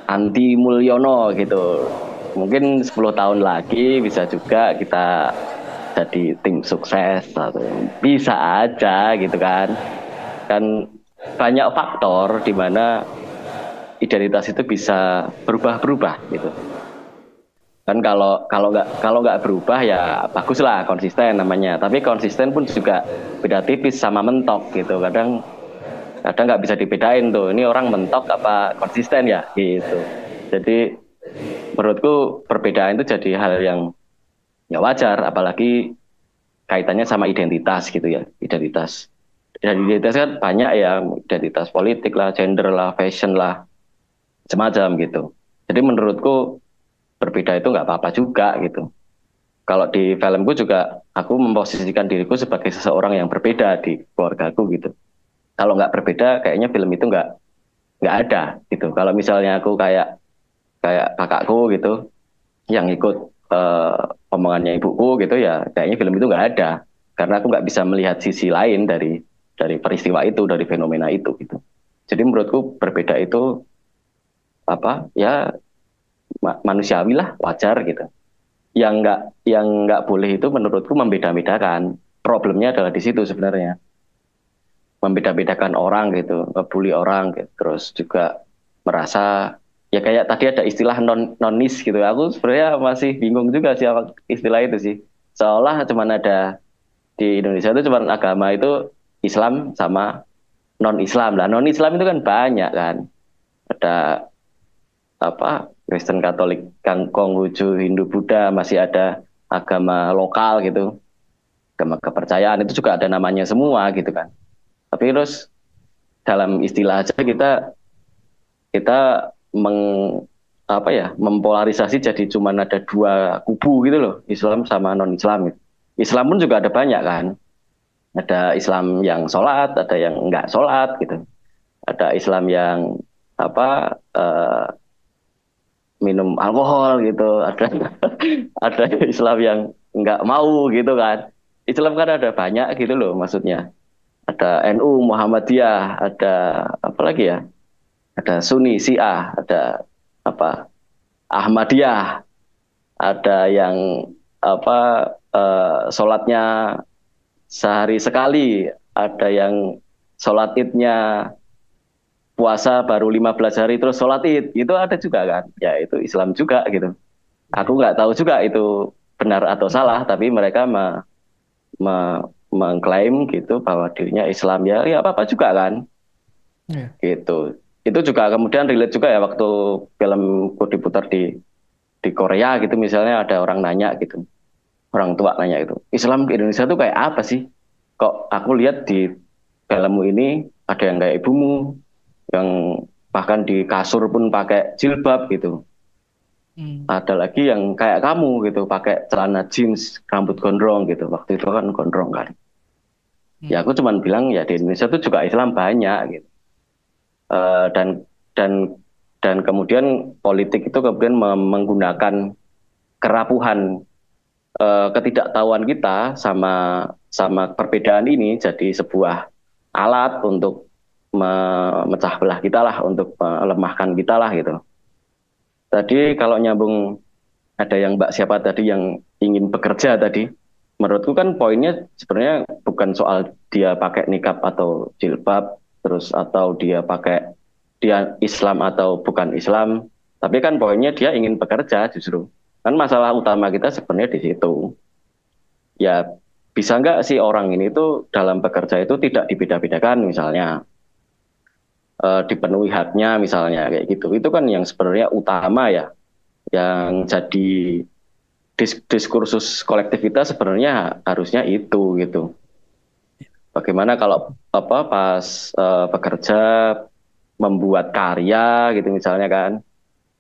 S2: anti Mulyono gitu. Mungkin 10 tahun lagi bisa juga kita jadi tim sukses atau bisa aja gitu kan banyak faktor di mana identitas itu bisa berubah-berubah gitu kan kalau nggak berubah ya baguslah konsisten namanya, tapi konsisten pun juga beda tipis sama mentok gitu, kadang nggak bisa dibedain tuh ini orang mentok apa konsisten ya gitu. Jadi menurutku perbedaan itu jadi hal yang nggak wajar, apalagi kaitannya sama identitas gitu ya, identitas kan banyak ya, identitas politik lah, gender lah, fashion lah, semacam gitu. Jadi menurutku berbeda itu nggak apa-apa juga gitu. Kalau di filmku juga aku memposisikan diriku sebagai seseorang yang berbeda di keluargaku gitu. Kalau nggak berbeda kayaknya film itu nggak ada gitu. Kalau misalnya aku kayak kakakku gitu yang ikut omongannya ibuku gitu ya, kayaknya film itu nggak ada karena aku nggak bisa melihat sisi lain dari peristiwa itu, dari fenomena itu gitu. Jadi menurutku berbeda itu apa ya manusiawi lah, wajar gitu. Yang nggak boleh itu menurutku membeda-bedakan. Problemnya adalah di situ sebenarnya, membeda-bedakan orang gitu, ngebully orang gitu. Terus juga merasa ya kayak tadi ada istilah nonis gitu. Aku sebenarnya masih bingung juga sih apa istilah itu sih. Seolah cuma ada di Indonesia itu cuma agama itu Islam sama non-Islam lah. Non-Islam itu kan banyak kan. Ada apa Kristen, Katolik, Konghucu, Hindu, Buddha, masih ada agama lokal gitu, agama kepercayaan itu juga ada namanya semua gitu kan. Tapi terus dalam istilah aja kita mempolarisasi jadi cuma ada dua kubu gitu loh, Islam sama non-Islam gitu. Islam pun juga ada banyak kan, ada Islam yang sholat, ada yang enggak sholat gitu, ada Islam yang minum alkohol gitu, ada Islam yang nggak mau gitu kan. Islam kan ada banyak gitu loh maksudnya. Ada NU, Muhammadiyah, ada apa lagi ya? Ada Sunni, Syiah, ada Ahmadiyah, ada yang sholatnya sehari sekali, ada yang sholat idnya puasa baru 15 hari terus sholat id, itu ada juga kan, ya itu Islam juga gitu. Aku nggak tahu juga itu benar atau salah, tapi mereka mengklaim gitu bahwa dirinya Islam, ya apa juga kan, gitu. Itu juga kemudian relate juga ya waktu filmku diputar di Korea gitu, misalnya ada orang nanya gitu, orang tua nanya itu, Islam di Indonesia tuh kayak apa sih? Kok aku lihat di filmmu ini ada yang kayak ibumu, yang bahkan di kasur pun pakai jilbab gitu. Ada lagi yang kayak kamu gitu, pakai celana jeans, rambut gondrong gitu. Waktu itu kan gondrong kan. Ya aku cuman bilang ya di Indonesia tuh juga Islam banyak gitu. Dan kemudian politik itu kemudian menggunakan kerapuhan ketidaktahuan kita sama perbedaan ini jadi sebuah alat untuk memecah belah kita lah, untuk melemahkan kita lah gitu. Tadi kalau nyambung ada yang Mbak siapa tadi yang ingin bekerja tadi, menurutku kan poinnya sebenarnya bukan soal dia pakai nikab atau jilbab terus atau dia Islam atau bukan Islam, tapi kan poinnya dia ingin bekerja justru. Kan masalah utama kita sebenarnya di situ. Ya bisa nggak sih orang ini tuh dalam bekerja itu tidak dibeda-bedakan misalnya. Dipenuhi haknya misalnya kayak gitu, itu kan yang sebenarnya utama ya, yang jadi diskursus kolektivitas sebenarnya harusnya itu gitu. Bagaimana kalau pas bekerja membuat karya gitu misalnya kan,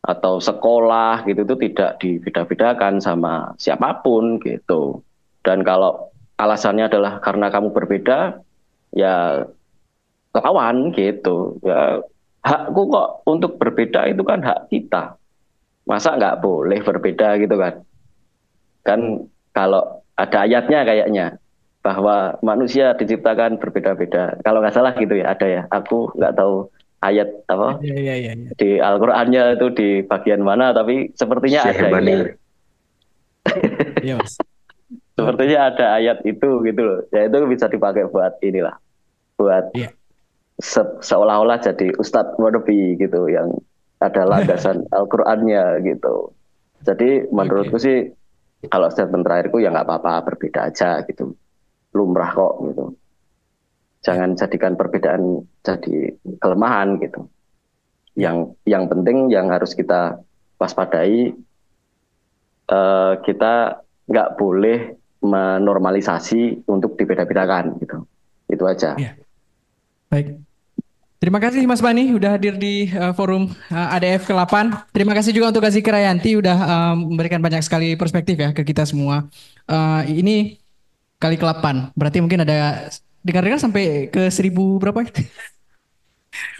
S2: atau sekolah gitu itu tidak dibeda-bedakan sama siapapun gitu. Dan kalau alasannya adalah karena kamu berbeda, ya lawan gitu ya, hakku kok untuk berbeda, itu kan hak kita, masa nggak boleh berbeda gitu kan kalau ada ayatnya kayaknya bahwa manusia diciptakan berbeda-beda, kalau nggak salah gitu ya, ada ya, aku nggak tahu ayat apa di Al-Qur'annya itu di bagian mana, tapi sepertinya ada gitu.
S1: Iya Mas,
S2: Sepertinya ada ayat itu gitu loh. Ya itu bisa dipakai buat inilah, buat
S1: Iya.
S2: seolah-olah jadi Ustadz wannabe gitu yang ada landasan Al-Qur'annya gitu. Jadi menurutku sih kalau statement terakhirku ya nggak apa-apa, berbeda aja gitu. Lumrah kok gitu. Jangan jadikan perbedaan jadi kelemahan gitu. Yang penting yang harus kita waspadai, kita nggak boleh menormalisasi untuk dibeda-bedakan gitu. Itu aja.
S1: Iya. Baik. Terima kasih Mas Bani udah hadir di forum ADF ke-8. Terima kasih juga untuk Aziz Krayanti udah memberikan banyak sekali perspektif ya ke kita semua. Ini kali ke-8. Berarti mungkin ada dengar-dengar sampai ke 1000 berapa?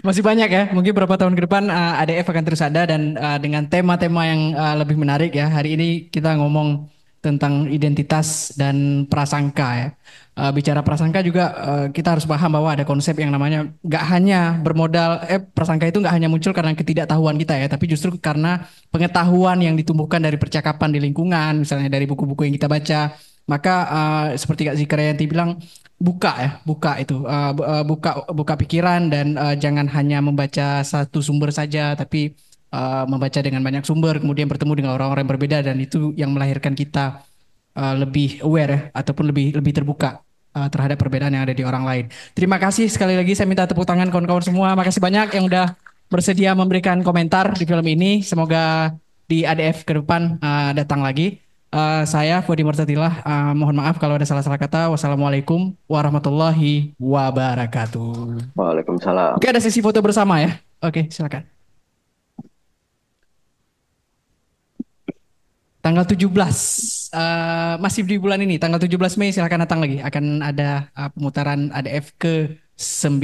S1: Masih banyak ya. Mungkin beberapa tahun ke depan ADF akan terus ada dan dengan tema-tema yang lebih menarik ya. Hari ini kita ngomong tentang identitas dan prasangka ya. Bicara prasangka juga kita harus paham bahwa ada konsep yang namanya nggak hanya bermodal prasangka itu nggak hanya muncul karena ketidaktahuan kita ya, tapi justru karena pengetahuan yang ditumbuhkan dari percakapan di lingkungan, misalnya dari buku-buku yang kita baca. Maka seperti Kak Zikriyanti bilang buka itu buka pikiran dan jangan hanya membaca satu sumber saja, tapi membaca dengan banyak sumber, kemudian bertemu dengan orang-orang yang berbeda dan itu yang melahirkan kita lebih aware ya, ataupun lebih terbuka terhadap perbedaan yang ada di orang lain. Terima kasih sekali lagi, saya minta tepuk tangan kawan-kawan semua. Makasih banyak yang udah bersedia memberikan komentar di film ini. Semoga di ADF ke depan datang lagi. Saya Fodi Murtatilah, mohon maaf kalau ada salah-salah kata. Wassalamualaikum warahmatullahi wabarakatuh.
S2: Waalaikumsalam.
S1: Oke, ada sesi foto bersama ya. Oke, silakan. Tanggal 17 masih di bulan ini, tanggal 17 Mei silakan datang lagi. Akan ada pemutaran ADF ke-9.